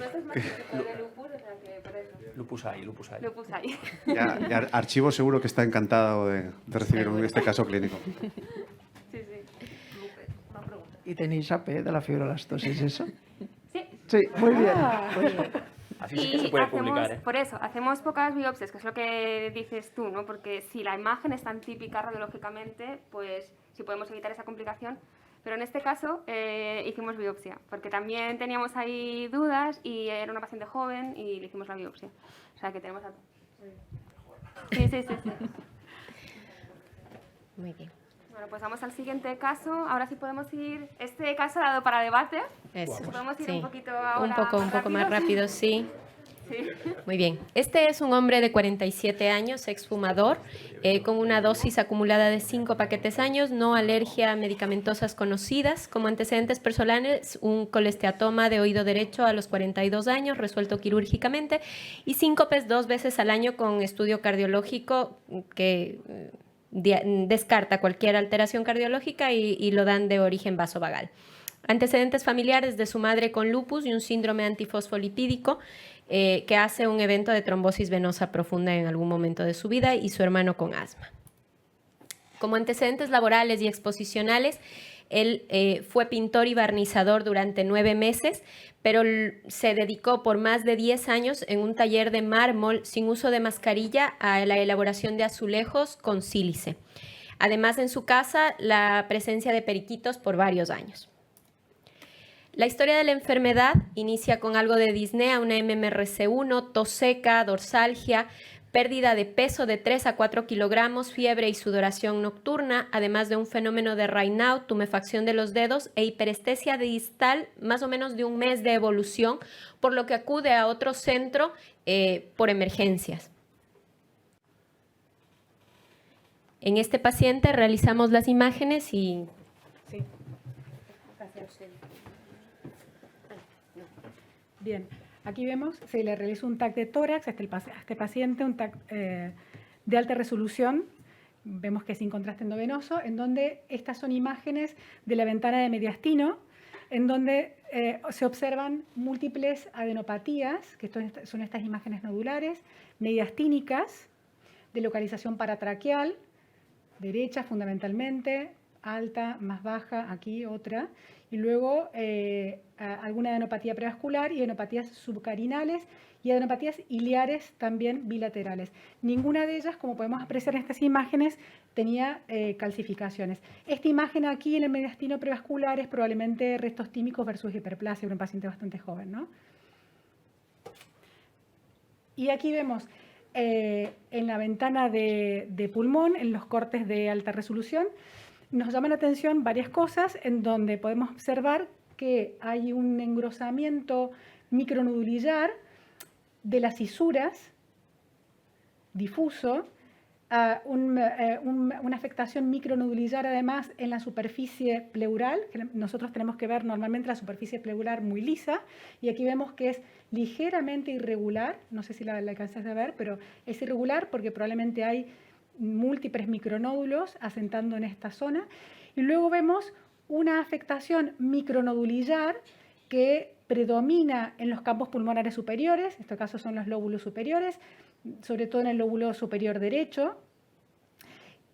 Lupus hay. Lupus hay. Ya Archivo seguro que está encantado de recibir este caso clínico. Sí, sí. ¿Y tenéis AP de la fibrolastosis eso? Sí. Sí, muy bien. Ah. Así sí que se puede hacemos, publicar, ¿eh? por eso, hacemos pocas biopsias, que es lo que dices tú, ¿no? Porque si la imagen es tan típica radiológicamente, pues sí podemos evitar esa complicación. Pero en este caso hicimos biopsia, porque también teníamos ahí dudas y era una paciente joven y le hicimos la biopsia. O sea que tenemos... Sí. Muy bien. Bueno, pues vamos al siguiente caso. Ahora sí podemos ir... Este caso ha dado para debate. Eso, Podemos ir sí. un poquito ahora Un poco más rápido, sí. Sí. Muy bien. Este es un hombre de 47 años, exfumador, con una dosis acumulada de 5 paquetes años, no alergia a medicamentosas conocidas. Como antecedentes personales, un colesteatoma de oído derecho a los 42 años, resuelto quirúrgicamente, y síncopes 2 veces al año con estudio cardiológico que descarta cualquier alteración cardiológica y lo dan de origen vasovagal. Antecedentes familiares de su madre con lupus y un síndrome antifosfolipídico que hace un evento de trombosis venosa profunda en algún momento de su vida, y su hermano con asma. Como antecedentes laborales y exposicionales, él fue pintor y barnizador durante 9 meses, pero se dedicó por más de 10 años en un taller de mármol sin uso de mascarilla a la elaboración de azulejos con sílice. Además, en su casa, la presencia de periquitos por varios años. La historia de la enfermedad inicia con algo de disnea, una MMRC1, tos seca, dorsalgia, pérdida de peso de 3 a 4 kilogramos, fiebre y sudoración nocturna, además de un fenómeno de Raynaud, tumefacción de los dedos e hiperestesia distal, más o menos de un mes de evolución, por lo que acude a otro centro por emergencias. En este paciente realizamos las imágenes y... Sí. Bien, aquí vemos, se le realiza un TAC de tórax a este paciente, un TAC de alta resolución. Vemos que es sin contraste endovenoso, en donde estas son imágenes de la ventana de mediastino, en donde se observan múltiples adenopatías, que son estas imágenes nodulares, mediastínicas, de localización paratraqueal, derecha fundamentalmente, alta, más baja, aquí otra, y luego alguna adenopatía prevascular y adenopatías subcarinales y adenopatías iliares también bilaterales. Ninguna de ellas, como podemos apreciar en estas imágenes, tenía calcificaciones. Esta imagen aquí en el mediastino prevascular es probablemente restos tímicos versus hiperplasia en un paciente bastante joven, ¿no? Y aquí vemos en la ventana de pulmón, en los cortes de alta resolución, nos llaman la atención varias cosas en donde podemos observar que hay un engrosamiento micronodulillar de las cisuras difuso, una afectación micronodulillar además en la superficie pleural, que nosotros tenemos que ver normalmente la superficie pleural muy lisa, y aquí vemos que es ligeramente irregular, no sé si la alcanzas a ver, pero es irregular porque probablemente hay múltiples micronódulos asentando en esta zona, y luego vemos una afectación micronodulillar que predomina en los campos pulmonares superiores, en este caso son los lóbulos superiores, sobre todo en el lóbulo superior derecho,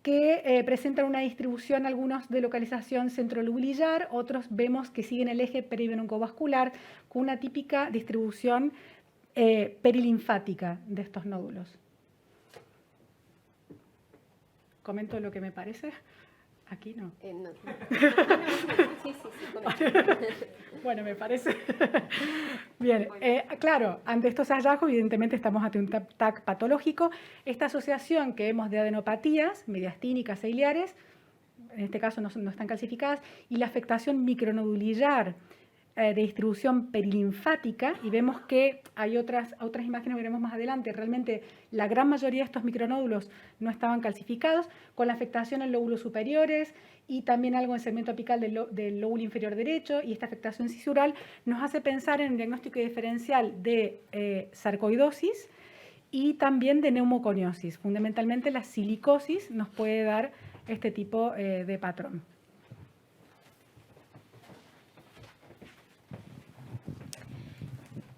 que presentan una distribución, algunos de localización centrolobulillar, otros vemos que siguen el eje peribroncovascular con una típica distribución perilinfática de estos nódulos. ¿Comento lo que me parece? Aquí no. No. Sí, Bueno, me parece. Bien, claro, ante estos hallazgos, evidentemente estamos ante un TAC patológico. Esta asociación que vemos de adenopatías mediastínicas e iliares, en este caso no están calcificadas, y la afectación micronodulillar de distribución perilinfática, y vemos que hay otras imágenes que veremos más adelante, realmente la gran mayoría de estos micronódulos no estaban calcificados, con la afectación en lóbulos superiores y también algo en segmento apical del lóbulo inferior derecho, y esta afectación cisural nos hace pensar en un diagnóstico diferencial de sarcoidosis y también de neumoconiosis. Fundamentalmente la silicosis nos puede dar este tipo de patrón.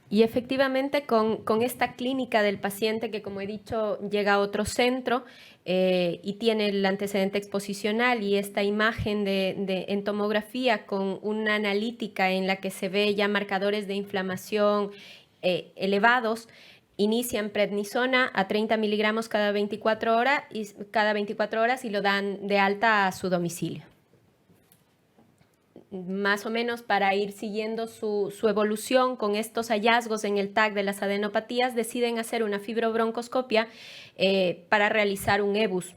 Y efectivamente con esta clínica del paciente que, como he dicho, llega a otro centro y tiene el antecedente exposicional y esta imagen en tomografía con una analítica en la que se ve ya marcadores de inflamación elevados, inician prednisona a 30 miligramos cada 24 horas y lo dan de alta a su domicilio. Más o menos para ir siguiendo su evolución con estos hallazgos en el TAC de las adenopatías, deciden hacer una fibrobroncoscopia para realizar un EBUS,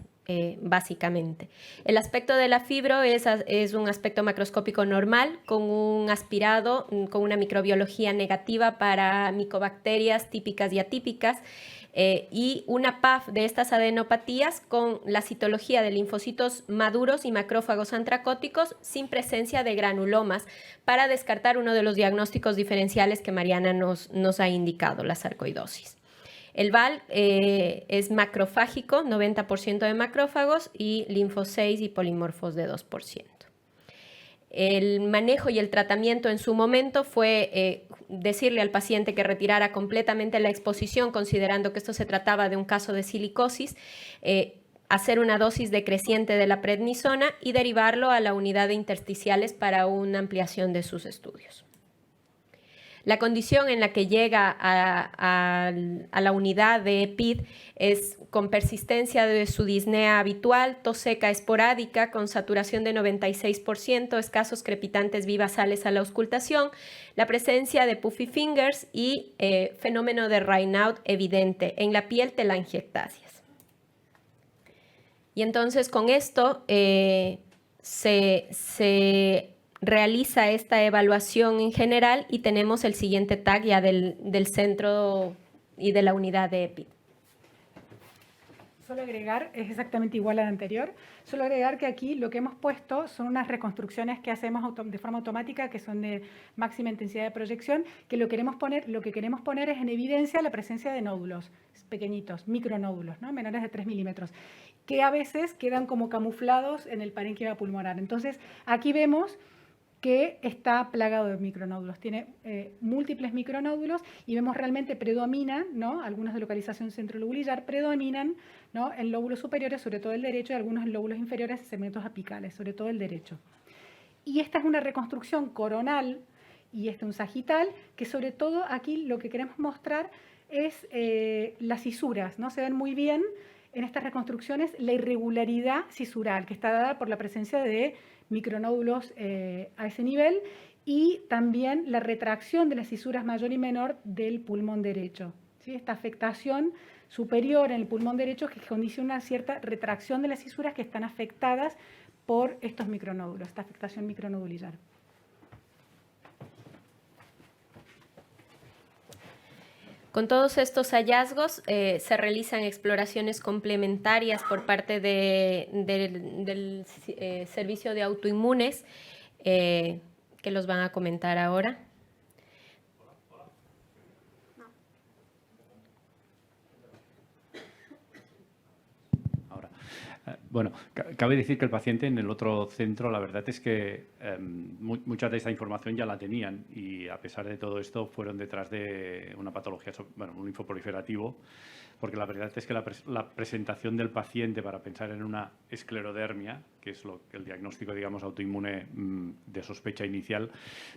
básicamente. El aspecto de la fibro es un aspecto macroscópico normal, con un aspirado, con una microbiología negativa para micobacterias típicas y atípicas, y una PAF de estas adenopatías con la citología de linfocitos maduros y macrófagos antracóticos sin presencia de granulomas, para descartar uno de los diagnósticos diferenciales que Mariana nos ha indicado, la sarcoidosis. El VAL es macrofágico, 90% de macrófagos, y linfo-6 y polimorfos de 2%. El manejo y el tratamiento en su momento fue decirle al paciente que retirara completamente la exposición, considerando que esto se trataba de un caso de silicosis, hacer una dosis decreciente de la prednisona y derivarlo a la unidad de intersticiales para una ampliación de sus estudios. La condición en la que llega a la unidad de EPID es con persistencia de su disnea habitual, tos seca esporádica con saturación de 96%, escasos crepitantes vivasales a la auscultación, la presencia de puffy fingers y fenómeno de Raynaud evidente en la piel, telangiectasias. Y entonces con esto se realiza esta evaluación en general y tenemos el siguiente TAC ya del centro y de la unidad de EPID. Solo agregar, es exactamente igual al anterior, solo agregar que aquí lo que hemos puesto son unas reconstrucciones que hacemos de forma automática, que son de máxima intensidad de proyección, que lo que queremos poner es en evidencia la presencia de nódulos pequeñitos, micronódulos, ¿no? Menores de 3 milímetros, que a veces quedan como camuflados en el parénquima pulmonar. Entonces, aquí vemos que está plagado de micronódulos, tiene múltiples micronódulos y vemos realmente predominan, ¿no? Algunos de localización centrolobulillar predominan, ¿no? En lóbulos superiores, sobre todo el derecho, y algunos en lóbulos inferiores, segmentos apicales, sobre todo el derecho. Y esta es una reconstrucción coronal y un sagital, que sobre todo aquí lo que queremos mostrar es las cisuras, ¿no? Se ven muy bien en estas reconstrucciones la irregularidad cisural, que está dada por la presencia de micronódulos a ese nivel, y también la retracción de las cisuras mayor y menor del pulmón derecho, ¿sí? Esta afectación superior en el pulmón derecho que condiciona una cierta retracción de las cisuras que están afectadas por estos micronódulos, esta afectación micronodular. Con todos estos hallazgos se realizan exploraciones complementarias por parte del servicio de autoinmunes que los van a comentar ahora. Bueno, cabe decir que el paciente en el otro centro, la verdad es que mucha de esta información ya la tenían y a pesar de todo esto fueron detrás de una patología, bueno, un linfoproliferativo, porque la verdad es que la presentación del paciente para pensar en una esclerodermia, que es el diagnóstico, digamos, autoinmune de sospecha inicial,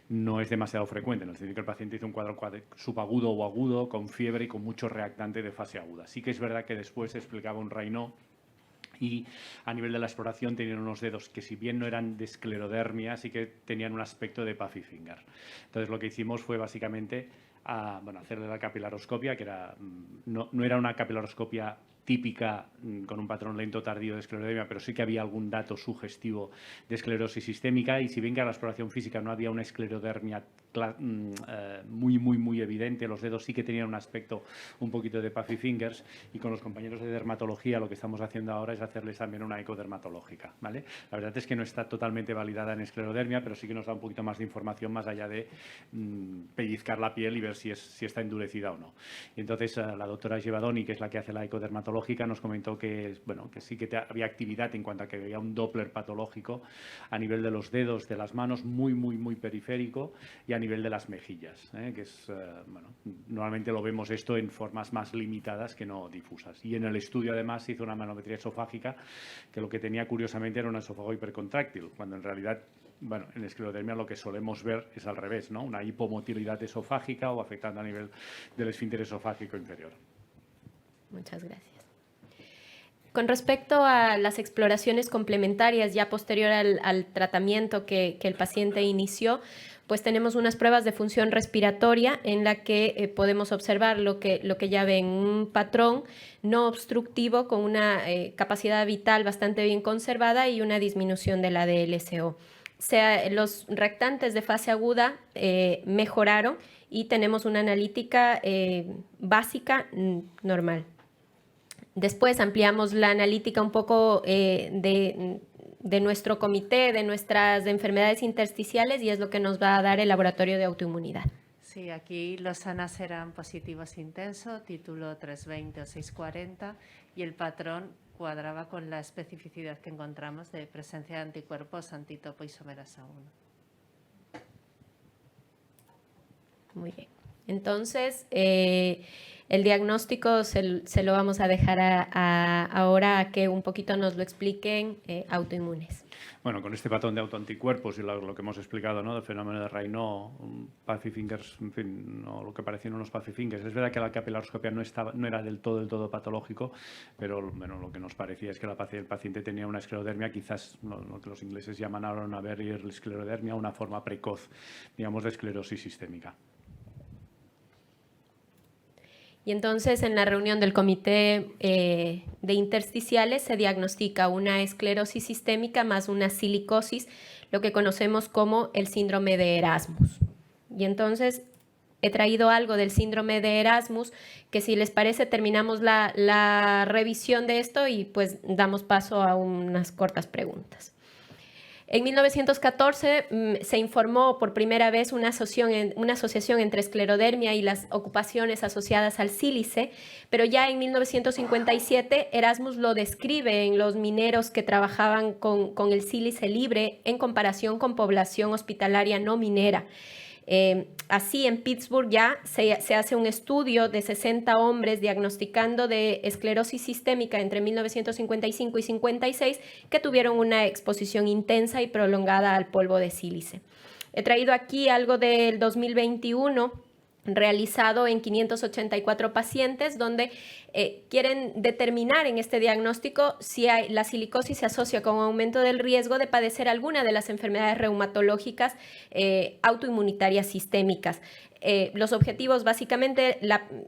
no es demasiado frecuente. En el sentido que el paciente hizo un cuadro subagudo o agudo, con fiebre y con mucho reactante de fase aguda. Sí que es verdad que después se explicaba un Raynaud y a nivel de la exploración tenían unos dedos que, si bien no eran de esclerodermia, sí que tenían un aspecto de puffy finger. Entonces lo que hicimos fue básicamente hacerle la capilaroscopia, que no era una capilaroscopia típica con un patrón lento tardío de esclerodermia, pero sí que había algún dato sugestivo de esclerosis sistémica, y si bien que a la exploración física no había una esclerodermia muy evidente, los dedos sí que tenían un aspecto un poquito de puffy fingers, y con los compañeros de dermatología lo que estamos haciendo ahora es hacerles también una ecodermatológica, ¿vale? La verdad es que no está totalmente validada en esclerodermia, pero sí que nos da un poquito más de información más allá de pellizcar la piel y ver si está endurecida o no. Y entonces la doctora Gevadoni, que es la que hace la ecodermatología, nos comentó que sí que había actividad en cuanto a que había un Doppler patológico a nivel de los dedos de las manos muy periférico y a nivel de las mejillas, que es, normalmente lo vemos esto en formas más limitadas que no difusas. Y en el estudio además se hizo una manometría esofágica que lo que tenía curiosamente era un esófago hipercontráctil, cuando en realidad, en esclerodermia lo que solemos ver es al revés, ¿no? Una hipomotilidad esofágica o afectando a nivel del esfínter esofágico inferior. Muchas gracias. Con respecto a las exploraciones complementarias ya posterior al tratamiento que el paciente inició, pues tenemos unas pruebas de función respiratoria en la que podemos observar lo que ya ven, un patrón no obstructivo con una capacidad vital bastante bien conservada y una disminución de la DLCO. Los reactantes de fase aguda mejoraron y tenemos una analítica básica normal. Después ampliamos la analítica un poco de nuestro comité, de nuestras enfermedades intersticiales, y es lo que nos va a dar el laboratorio de autoinmunidad. Sí, aquí los ANAS eran positivos intenso, título 320 o 640, y el patrón cuadraba con la especificidad que encontramos de presencia de anticuerpos antitopo isomerasa 1. Muy bien. Entonces, el diagnóstico se lo vamos a dejar ahora a que un poquito nos lo expliquen autoinmunes. Bueno, con este patrón de autoanticuerpos y lo que hemos explicado, ¿no?, del fenómeno de Raynaud, puffy fingers, en fin, no, lo que parecían unos puffy fingers. Es verdad que la capilaroscopia no era del todo patológico, pero lo que nos parecía es que el paciente tenía una esclerodermia, quizás lo que los ingleses llaman ahora una barrier esclerodermia, una forma precoz, digamos, de esclerosis sistémica. Y entonces en la reunión del comité de intersticiales se diagnostica una esclerosis sistémica más una silicosis, lo que conocemos como el síndrome de Erasmus. Y entonces he traído algo del síndrome de Erasmus, que si les parece terminamos la revisión de esto y pues damos paso a unas cortas preguntas. En 1914 se informó por primera vez una asociación entre esclerodermia y las ocupaciones asociadas al sílice, pero ya en 1957 Erasmus lo describe en los mineros que trabajaban con el sílice libre en comparación con población hospitalaria no minera. Así, en Pittsburgh ya se hace un estudio de 60 hombres diagnosticando de esclerosis sistémica entre 1955 y 56 que tuvieron una exposición intensa y prolongada al polvo de sílice. He traído aquí algo del 2021 realizado en 584 pacientes, donde quieren determinar en este diagnóstico si la silicosis se asocia con un aumento del riesgo de padecer alguna de las enfermedades reumatológicas autoinmunitarias sistémicas. Los objetivos básicamente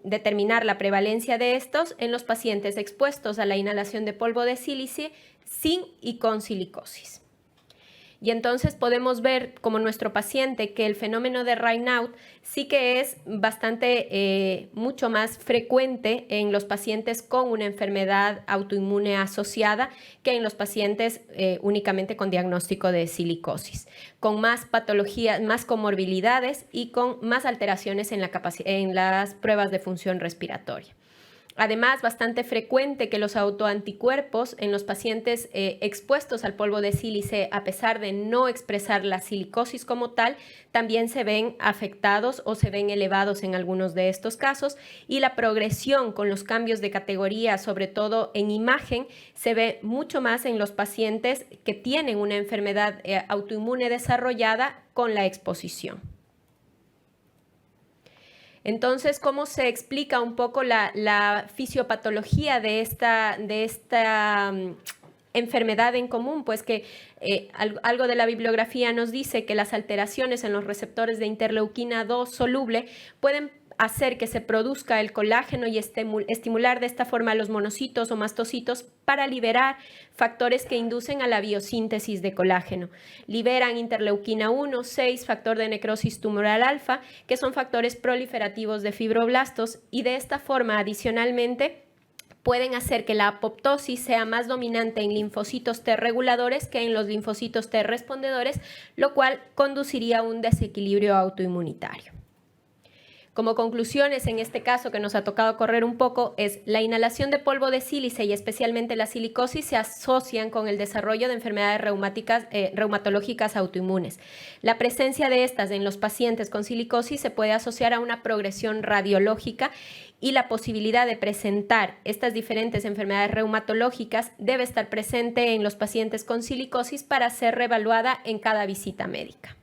determinar la prevalencia de estos en los pacientes expuestos a la inhalación de polvo de sílice sin y con silicosis. Y entonces podemos ver como nuestro paciente que el fenómeno de Raynaud sí que es bastante, mucho más frecuente en los pacientes con una enfermedad autoinmune asociada que en los pacientes únicamente con diagnóstico de silicosis, con más patologías, más comorbilidades y con más alteraciones en las pruebas de función respiratoria. Además, bastante frecuente que los autoanticuerpos en los pacientes expuestos al polvo de sílice, a pesar de no expresar la silicosis como tal, también se ven afectados o se ven elevados en algunos de estos casos, y la progresión con los cambios de categoría, sobre todo en imagen, se ve mucho más en los pacientes que tienen una enfermedad autoinmune desarrollada con la exposición. Entonces, ¿cómo se explica un poco la fisiopatología de esta enfermedad en común? Pues que algo de la bibliografía nos dice que las alteraciones en los receptores de interleuquina 2 soluble pueden hacer que se produzca el colágeno y estimular de esta forma a los monocitos o mastocitos para liberar factores que inducen a la biosíntesis de colágeno. Liberan interleuquina 1, 6, factor de necrosis tumoral alfa, que son factores proliferativos de fibroblastos, y de esta forma, adicionalmente, pueden hacer que la apoptosis sea más dominante en linfocitos T reguladores que en los linfocitos T respondedores, lo cual conduciría a un desequilibrio autoinmunitario. Como conclusiones, en este caso que nos ha tocado correr un poco, es la inhalación de polvo de sílice y especialmente la silicosis se asocian con el desarrollo de enfermedades reumatológicas autoinmunes. La presencia de estas en los pacientes con silicosis se puede asociar a una progresión radiológica, y la posibilidad de presentar estas diferentes enfermedades reumatológicas debe estar presente en los pacientes con silicosis para ser reevaluada en cada visita médica.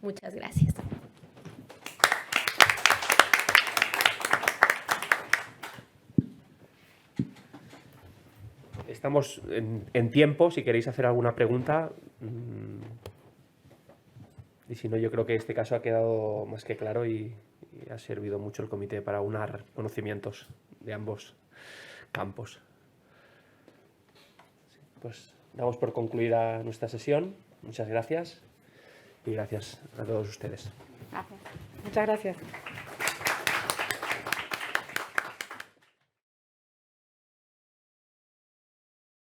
Muchas gracias. Estamos en tiempo, si queréis hacer alguna pregunta. Y si no, yo creo que este caso ha quedado más que claro y ha servido mucho el comité para unar conocimientos de ambos campos. Pues damos por concluida nuestra sesión. Muchas gracias y gracias a todos ustedes. Gracias. Muchas gracias.